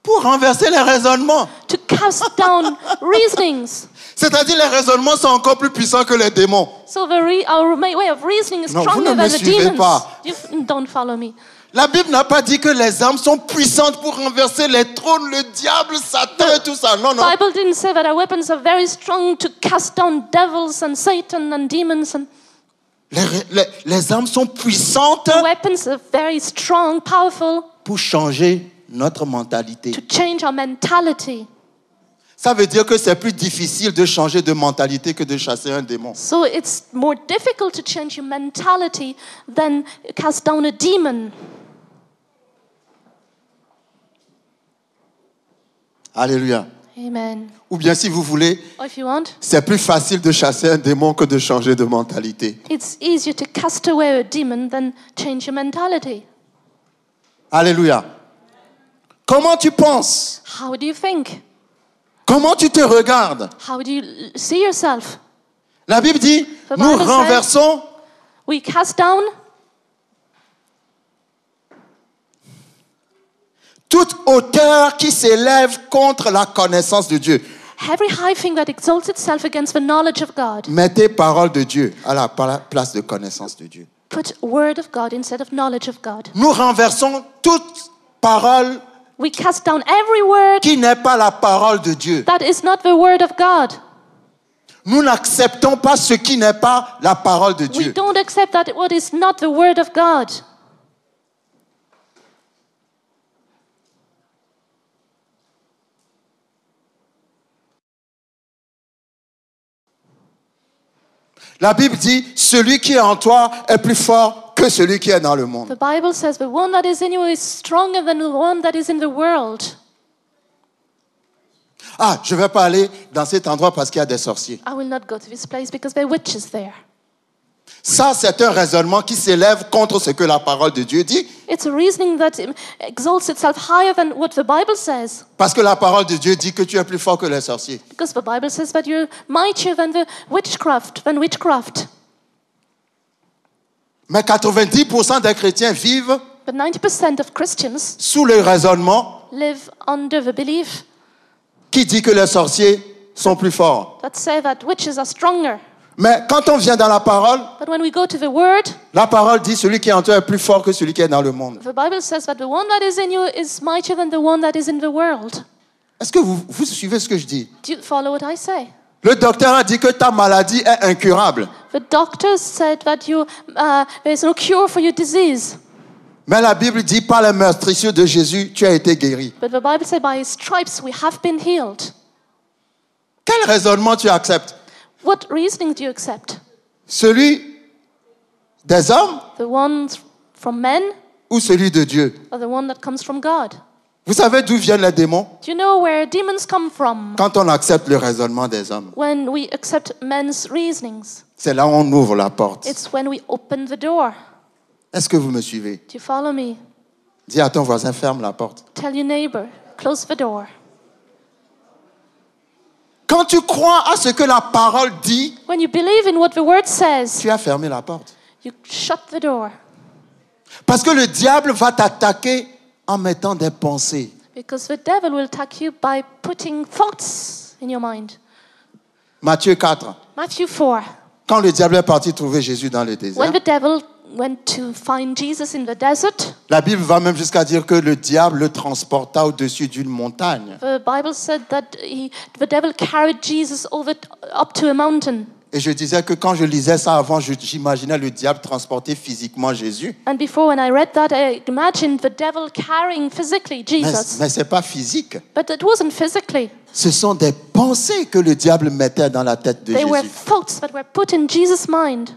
pour renverser les raisonnements. to cast down reasonings. C'est-à-dire les raisonnements sont encore plus puissants que les démons. So our way of reasoning is Non, vous stronger ne than me the suivez demons. pas. You don't follow me. La Bible n'a pas dit que les armes sont puissantes pour renverser les trônes, le diable, Satan et tout ça. Non, non. The Bible didn't say that our weapons are very strong to cast down devils and Satan and demons. And Les armes sont puissantes the weapons are very strong, powerful pour changer notre mentalité. to change our mentality. Ça veut dire que c'est plus difficile de changer de mentalité que de chasser un démon. So it's more difficult to change your mentality than cast down a demon. Alléluia. Amen. Ou bien si vous voulez, Or if you want, c'est plus facile de chasser un démon que de changer de mentalité. it's easier to cast away a demon than change your mentality. Alléluia. Comment tu penses? How do you think? Comment tu te regardes? How do you see yourself? La Bible dit, The nous Bible says- renversons We cast down toute hauteur qui s'élève contre la connaissance de Dieu. every high thing that exalts itself against the knowledge of God. Mettez parole de Dieu à la place de connaissance de Dieu. Put word of God instead of knowledge of God. Nous renversons toute parole We cast down every word qui n'est pas la parole de Dieu. that is not the word of God. Nous n'acceptons pas ce qui n'est pas la parole de We Dieu. don't accept that what is not the word of God. La Bible dit, celui qui est en toi est plus fort que celui qui est dans le monde. The Bible says the one that is in you is stronger than the one that is in the world. Ah, je ne vais pas aller dans cet endroit parce qu'il y a des sorciers. I will not go to this place because there are witches there. Ça, c'est un raisonnement qui s'élève contre ce que la parole de Dieu dit. It's a reasoning that exalts itself higher than what the Bible says. Parce que la parole de Dieu dit que tu es plus fort que les sorciers. Because the Bible says that you're mightier than the witchcraft. Mais 90% des chrétiens vivent But 90% of Christians sous le raisonnement live under the belief qui dit que les sorciers sont plus forts. that say that witches are stronger. Mais quand on vient dans la parole, But when we go to the Word, la parole dit celui qui est en toi est plus fort que celui qui est dans le monde. the Bible says that the one that is in you is mightier than the one that is in the world. Est-ce que vous suivez ce que je dis? Do you follow what I say? Le docteur a dit que ta maladie est incurable. The doctors said that there's no cure for your disease. Mais la Bible dit, par les meurtrissures de Jésus, tu as été guéri. But the Bible says, by his stripes we have been healed. Quel raisonnement tu acceptes? What reasoning do you accept? Celui des hommes The one from men ou celui de Dieu? or the one that comes from God? Vous savez d'où viennent les démons? Do you know where demons come from? Quand on accepte le raisonnement des hommes, When we accept men's reasonings. c'est là où on ouvre la porte. It's when we open the door. Est-ce que vous me suivez? Do you follow me? Dis à ton voisin, ferme la porte. Tell your neighbor, close the door. Quand tu crois à ce que la parole dit, When you believe in what the word says, tu as fermé la porte. you shut the door. Parce que le diable va t'attaquer en mettant des pensées. Because the devil will attack you by putting thoughts in your mind. Matthieu 4. Matthew 4. Quand le diable est parti trouver Jésus dans le désert, When the devil went to find Jesus in the desert, la Bible va même jusqu'à dire que le diable le transporta au-dessus d'une montagne. the Bible said that the devil carried Jesus up to a mountain. Et je disais que quand je lisais ça avant, j'imaginais le diable transporter physiquement Jésus. And before, when I read that, I imagined the devil carrying physically Jesus. Mais ce n'est pas physique. But it wasn't physically. Ce sont des pensées que le diable mettait dans la tête de They were Jésus. thoughts that were put in Jesus' mind.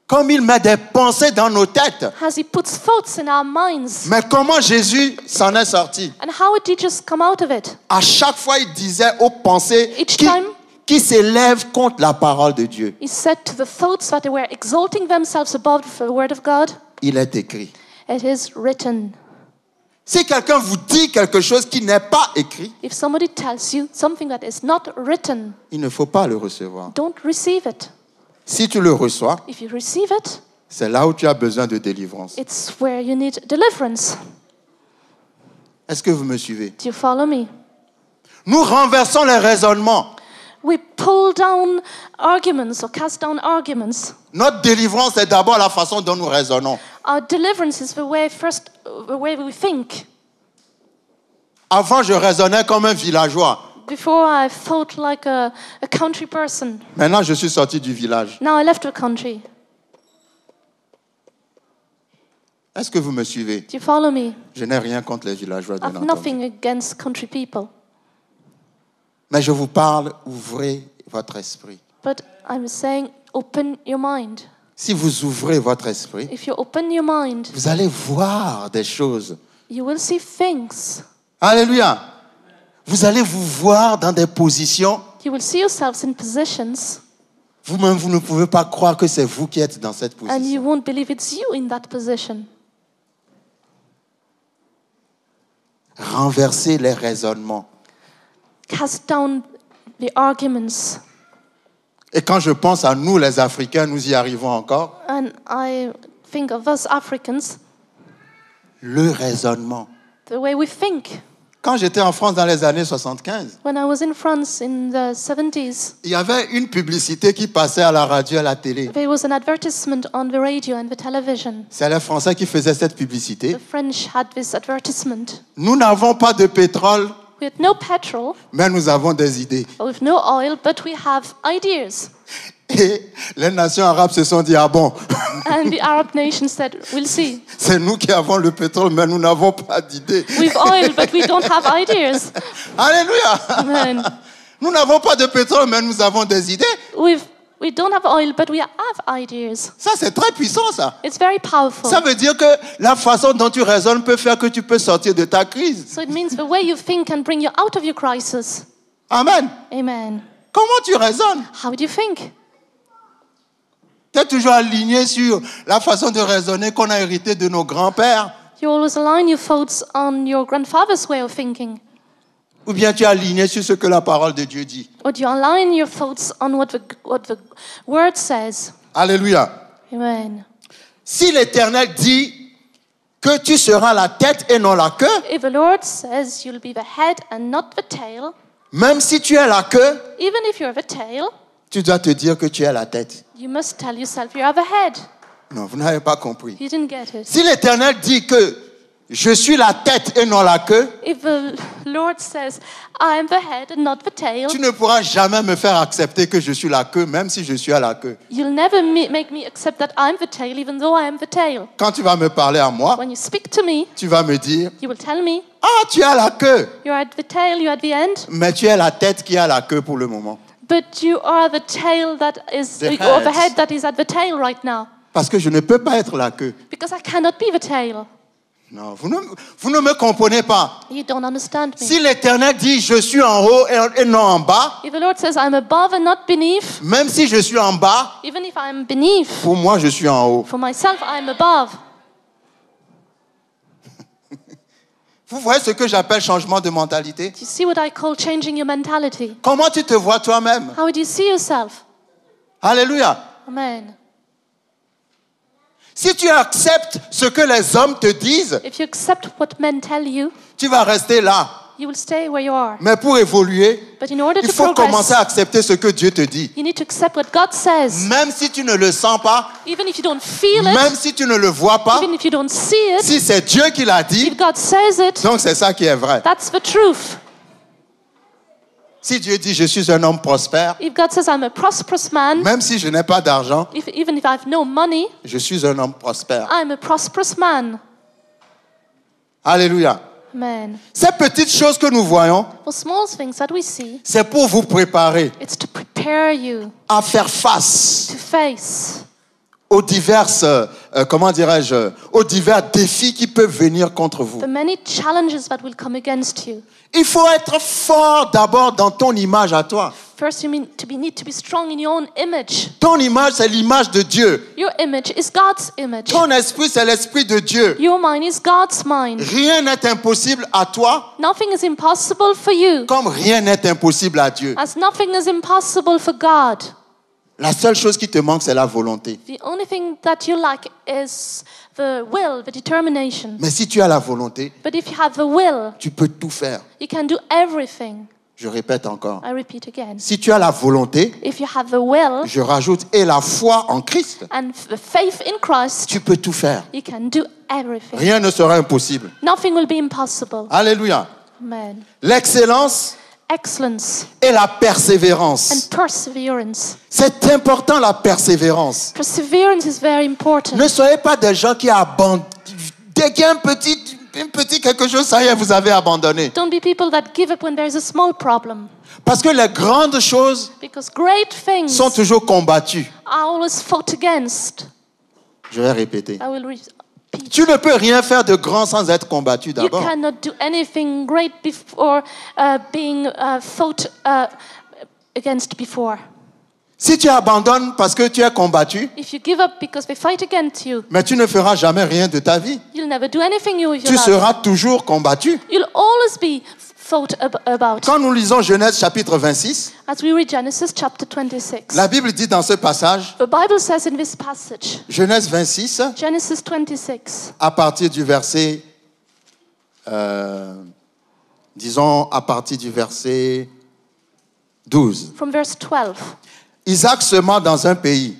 Comme il met des pensées dans nos têtes. As he puts thoughts in our minds. Mais comment Jésus s'en est sorti? And how did he just come out of it? À chaque fois, il disait aux pensées Each time, qui s'élèvent contre la parole de Dieu. he said to the thoughts that they were exalting themselves above the word of God, Il est écrit. it is written. Si quelqu'un vous dit quelque chose qui n'est pas écrit, If somebody tells you something that is not written, il ne faut pas le recevoir. don't receive it. Si tu le reçois, If you receive it, c'est là où tu as besoin de délivrance. it's where you need deliverance. Est-ce que vous me suivez? Do you follow me? Nous renversons les raisonnements. We pull down arguments or cast down arguments. Notre délivrance est d'abord la façon dont nous raisonnons. Our deliverance is the way we think. Avant, je raisonnais comme un villageois. Before I thought like a country person. Maintenant, je suis sorti du village. Now I left the country. Est-ce que vous me suivez? Do you follow me? Je n'ai rien contre les villageois, bien I've entendu. nothing against country people. Mais je vous parle, ouvrez votre esprit. But I'm saying open your mind. Si vous ouvrez votre esprit, If you open your mind, vous allez voir des choses. you will see things. Alléluia. Vous allez vous voir dans des positions. You will see yourselves in positions, Vous-même, vous ne pouvez pas croire que c'est vous qui êtes dans cette and you position. won't believe it's you in that position. Renversez les raisonnements. Cast down the arguments. Et quand je pense à nous, les Africains, nous y arrivons encore. And I think of us Africans, Le raisonnement. the way we think. Quand j'étais en France dans les années 75, When I was in France in the 70s, il y avait une publicité qui passait à la radio et à la télé. there was an advertisement on the radio and the television. C'est les Français qui faisaient cette publicité. The French had this advertisement. Nous n'avons pas de pétrole, We had no petrol, mais nous avons des idées. with no oil, but we have ideas. Et les nations arabes se sont dit, ah bon, And the Arab nations said, we'll see. c'est nous qui avons le pétrole, mais nous n'avons pas d'idées. We've oil, but we don't have ideas. Alléluia. Amen. Nous n'avons pas de pétrole, mais nous avons des idées. We don't have oil, but we have ideas. Ça, c'est très puissant, ça. It's very powerful. Ça veut dire que la façon dont tu raisonnes peut faire que tu peux sortir de ta crise. So it means the way you think can bring you out of your crisis. Amen. Amen. Comment tu raisonnes? How do you think? Tu es toujours aligné sur la façon de raisonner qu'on a hérité de nos grands-pères? You always align your thoughts on your grandfather's way of thinking. Ou bien tu es aligné sur ce que la parole de Dieu dit? Or do you align your thoughts on what the word says? Alléluia. Amen. Si l'Éternel dit que tu seras la tête et non la queue, If the Lord says you'll be the head and not the tail, même si tu es la queue, even if you're the tail, tu dois te dire que tu es la tête. you must tell yourself you are the head. Non, vous n'avez pas compris. You didn't get it. Si l'Éternel dit que je suis la tête et non la queue, if the Lord says, I am the head and not the tail, tu ne pourras jamais me faire accepter que je suis la queue, même si je suis à la queue. you'll never make me accept that I'm the tail, even though I am the tail. Quand tu vas me parler à moi, When you speak to me, tu vas me dire, you will tell me, ah, tu es à la queue, you're at the tail, you're at the end, mais tu es la tête qui est à la queue pour le moment. but you are the tail that is, The or the head. head that is at the tail right now. Parce que je ne peux pas être la queue. Because I cannot be the tail. Non, vous ne me comprenez pas. You don't understand me. Si l'Éternel dit, je suis en haut et non en bas, If the Lord says, I'm above and not beneath, même si je suis en bas, even if I'm beneath, pour moi, je suis en haut. for myself, I'm above. Vous voyez ce que j'appelle changement de mentalité? Do you see what I call changing your mentality? Comment tu te vois toi-même? How do you see yourself? Alléluia. Amen. Si tu acceptes ce que les hommes te disent, If you accept what men tell you, tu vas rester là. you will stay where you are. Mais pour évoluer, But in order il to faut commencer progress, à accepter ce que Dieu te dit. you need to accept what God says. Même si tu ne le sens pas, Even if you don't feel it, même si tu ne le vois pas, even if you don't see it, si c'est Dieu qui l'a dit, if God says it, donc c'est ça qui est vrai. that's the truth. Si Dieu dit je suis un homme prospère, If God says I'm a prosperous man, même si je n'ai pas d'argent, even if I have no money, je suis un homme prospère. I'm a prosperous man. Alléluia. Amen. Ces petites choses que nous voyons, For small things that we see, c'est pour vous préparer it's to prepare you à faire face to face aux aux divers défis qui peuvent venir contre vous. the many challenges that will come against you. Il faut être fort d'abord dans ton image à toi. First, you need to be strong in your own image. Ton image, c'est l'image de Dieu. Your image is God's image. Ton esprit, c'est l'esprit de Dieu. Your mind is God's mind. Rien n'est impossible à toi, Nothing is impossible for you, comme rien n'est impossible à Dieu. as nothing is impossible for God. La seule chose qui te manque, c'est la volonté. The only thing that you lack is the will, the determination. Mais si tu as la volonté, But if you have the will, tu peux tout faire. you can do everything. Je répète encore. I repeat again. Si tu as la volonté, If you have the will je rajoute, et la foi en Christ, and the faith in Christ, tu peux tout faire. you can do everything. Rien ne sera impossible. Nothing will be impossible. Alléluia. Amen. L'excellence Excellence et la and persévérance. perseverance. C'est important, la persévérance. Perseverance is very important. Ne soyez pas des gens qui abandonnent. Dès qu'il y a un petit quelque chose, ça y est, vous avez abandonné. Don't be people that give up when there's a small problem. Parce que les grandes choses Because great things sont toujours combattues. are always fought against. Je vais répéter. I will repeat. Tu ne peux rien faire de grand sans être combattu You d'abord. cannot do anything great before being fought against before. Si tu abandonnes parce que tu es combattu, If you give up because they fight against you, mais tu ne feras jamais rien de ta vie. you'll never do anything with Tu your life. seras toujours combattu. You'll always be fought about. Quand nous lisons Genèse chapitre 26, As we read Genesis chapter 26, la Bible dit dans ce passage, the Bible says in this passage, Genèse 26, Genesis 26, à partir du verset, disons à partir du verset 12. from verse 12. Isaac sema dans un pays.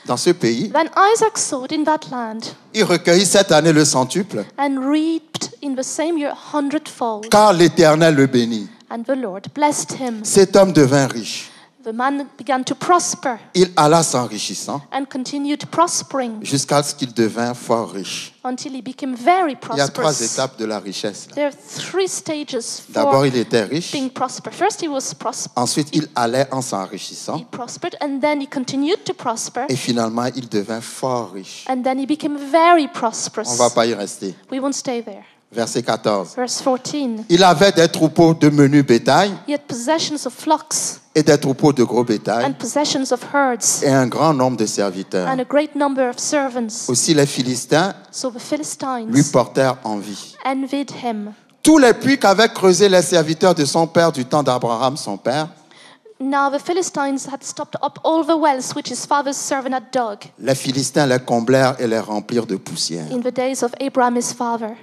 Dans ce pays, Then Isaac sowed in that land il recueillit cette année le centuple, and reaped in the same year 100-fold. car l'Éternel le bénit. And the Lord blessed him. Cet homme devint riche. The man began to prosper Il alla s'enrichissant and continued prospering jusqu'à ce qu'il devint fort riche. until he became very Il y a trois prosperous. étapes de la richesse. There are three stages D'abord, for il était riche. being prosper. First, he was prosper. Ensuite, il allait en s'enrichissant. He prospered, and then he continued to prosper, Et finalement, il devint fort riche. and then he became very On ne prosperous. va pas y rester. We won't stay there. Verset 14. Verse 14. Il avait des troupeaux de menu bétail He had possessions of flocks et des troupeaux de gros bétail and possessions of herds et un grand nombre de serviteurs. and a great number of servants. Aussi, les Philistins So the lui Philistines portèrent envie. envied him. Tous les puits qu'avaient creusés les serviteurs de son père du temps d'Abraham, son père, Now the Philistines had stopped up all the wells which his father's servant had dug les Philistins les comblèrent et les remplirent de poussière. in the days of Abraham his father,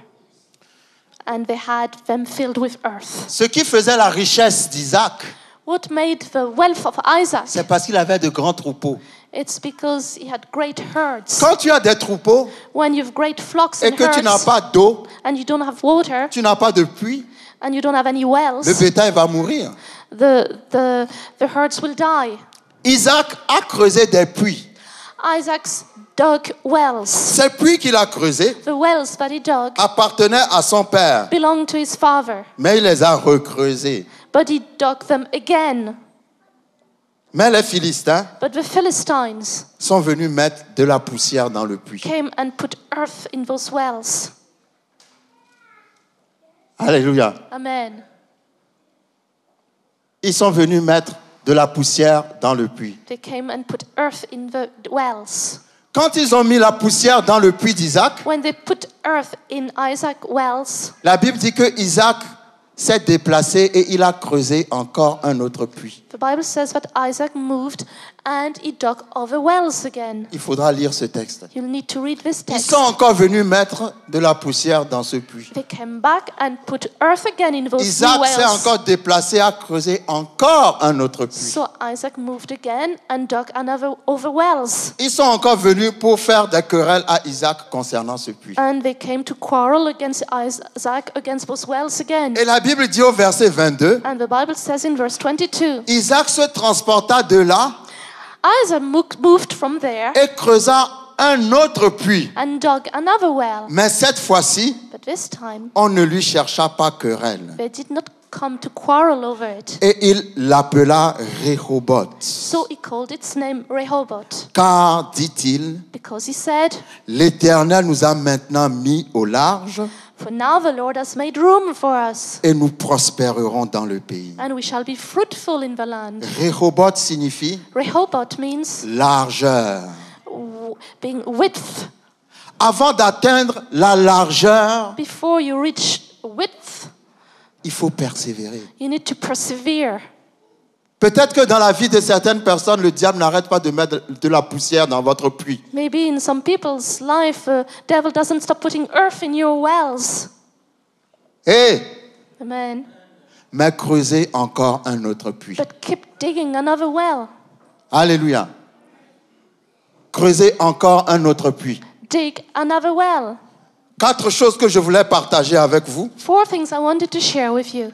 and they had them filled with earth. Ce qui faisait la richesse d'Isaac, What made the wealth of Isaac? c'est parce qu'il avait de grands troupeaux. It's because he had great herds. Quand tu as des troupeaux When you have great flocks et and que tu n'as herds pas d'eau, and you don't have water tu n'as pas de puits, and you don't have any le wells, bétail va mourir. the herds will die. Isaac a creusé des puits. Isaac's dug wells. Ces puits qu'il a creusés The wells that he dug appartenaient à son père, belonged to his father, mais il les a recreusés. but he dug them again. Mais les Philistins But the Philistines sont venus mettre de la poussière dans le puits. came and put earth in those wells. Alléluia. Amen. Ils sont venus mettre de la poussière dans le puits. They came and put earth in the wells. Quand ils ont mis la poussière dans le puits d'Isaac, When they put earth in Isaac's wells, la Bible dit que Isaac s'est déplacé et il a creusé encore un autre puits. the Bible says that Isaac moved and he dug other wells again. Il faudra lire ce texte. You'll need to read this Ils text. sont encore venus mettre de la poussière dans ce puits. They came back and put earth again in those new Isaac s'est wells. encore déplacé à creuser encore un autre puits. So Isaac moved again and dug another over wells. Ils sont encore venus pour faire des querelles à Isaac concernant ce puits. And they came to quarrel against Isaac against those wells again. Et la Bible dit au verset 22, And the Bible says in verse 22, Isaac se transporta de là Isaac moved from there et creusa un autre puits. and dug another well. Mais cette fois-ci, But this time, on ne lui chercha pas querelle. they did not come to quarrel over it. Et il l'appela Rehoboth. So he called its name Rehoboth, Car, dit-il, because he said, l'Éternel nous a maintenant mis au large for now the Lord has made room for us, et nous prospérerons dans le pays. and we shall be fruitful in the land. Rehoboth signifie Rehoboth means largeur. being width. Avant d'atteindre la largeur, Before you reach width, il faut persévérer. you need to persevere. Peut-être que dans la vie de certaines personnes, le diable n'arrête pas de mettre de la poussière dans votre puits. Maybe in some people's life, the devil doesn't stop putting earth in your wells. Et, Amen. mais creusez encore un autre puits. But keep digging another well. Alléluia. Creusez encore un autre puits. Dig another well. 4 choses que je voulais partager avec vous 4 things I wanted to share with you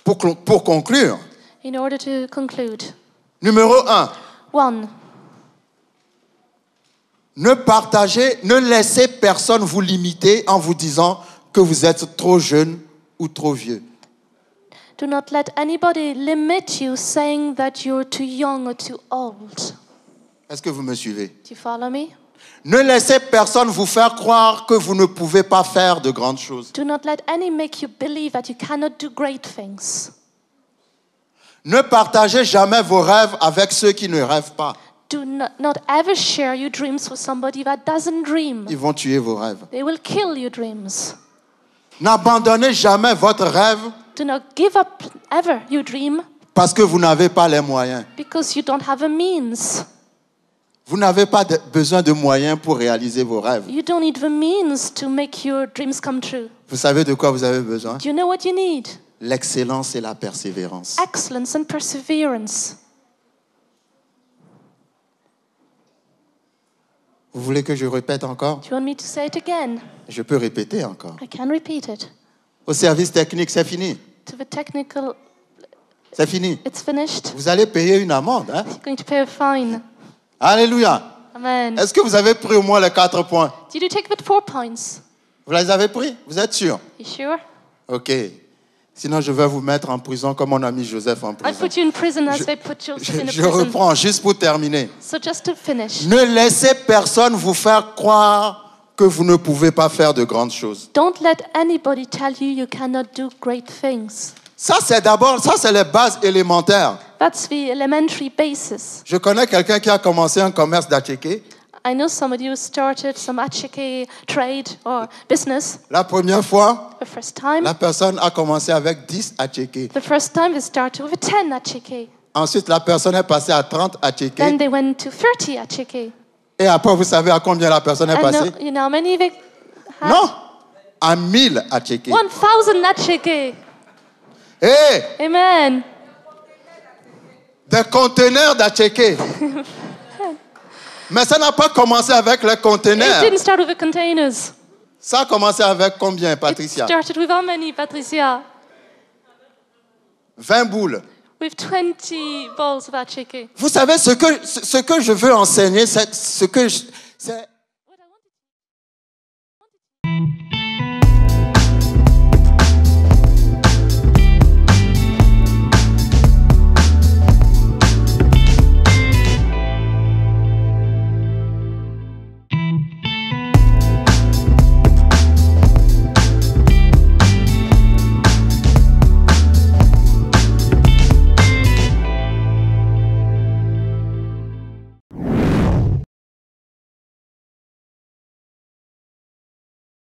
pour conclure. in order to conclude. Numéro 1. 1. Ne laissez personne vous limiter en vous disant que vous êtes trop jeune ou trop vieux. Do not let anybody limit you saying that you're too young or too old. Est-ce que vous me suivez? Do you follow me? Ne laissez personne vous faire croire que vous ne pouvez pas faire de grandes choses. Do not let any make you believe that you cannot do great things. Ne partagez jamais vos rêves avec ceux qui ne rêvent pas. Do not ever share your dreams with somebody that doesn't dream. Ils vont tuer vos rêves. They will kill your dreams. N'abandonnez jamais votre rêve Do not give up ever your dream parce que vous n'avez pas les moyens. because you don't have a means. Vous n'avez pas besoin de moyens pour réaliser vos rêves. You don't need the means to make your dreams come true. Vous savez de quoi vous avez besoin? Do you know what you need? L'excellence et la persévérance. Excellence and perseverance. Vous voulez que je répète encore? Do you want me to say it again? Je peux répéter encore. I can repeat it. Au service technique, c'est fini. To the technical, C'est fini. it's finished. Vous allez payer une amende. Hein? You're going to pay a fine. Alléluia. Amen. Est-ce que vous avez pris au moins les 4 points? Did you take the 4 points? Vous les avez pris? Vous êtes sûr? You sure? Ok. Sinon, je vais vous mettre en prison comme on a mis Joseph en I prison. put you in prison as they put Joseph in a Je prison. reprends juste pour terminer. So just to finish, Ne laissez personne vous faire croire que vous ne pouvez pas faire de grandes choses. don't let anybody tell you you cannot do great things. Ça, c'est les bases élémentaires. That's the elementary basis. Je connais quelqu'un qui a commencé un commerce d'attiqué. I know somebody who started some achike trade or business La première fois, the first time. la personne a commencé avec 10 attiqués. The first time they started with 10 achike. Ensuite, la personne est passée à 30 Then attiqués. they went to 30 achike. Et après, vous savez à combien la personne est And passée? you know how many they had? Non, à 1000 attiqués. 1,000 achike. Hé, Amen. Des conteneurs d'atchéké. Mais ça n'a pas commencé avec les It conteneurs. didn't start with the containers. Ça a commencé avec combien, It Patricia? started with how many, Patricia? 20 boules. With 20 balls of acheke. Vous savez, ce que je veux enseigner, c'est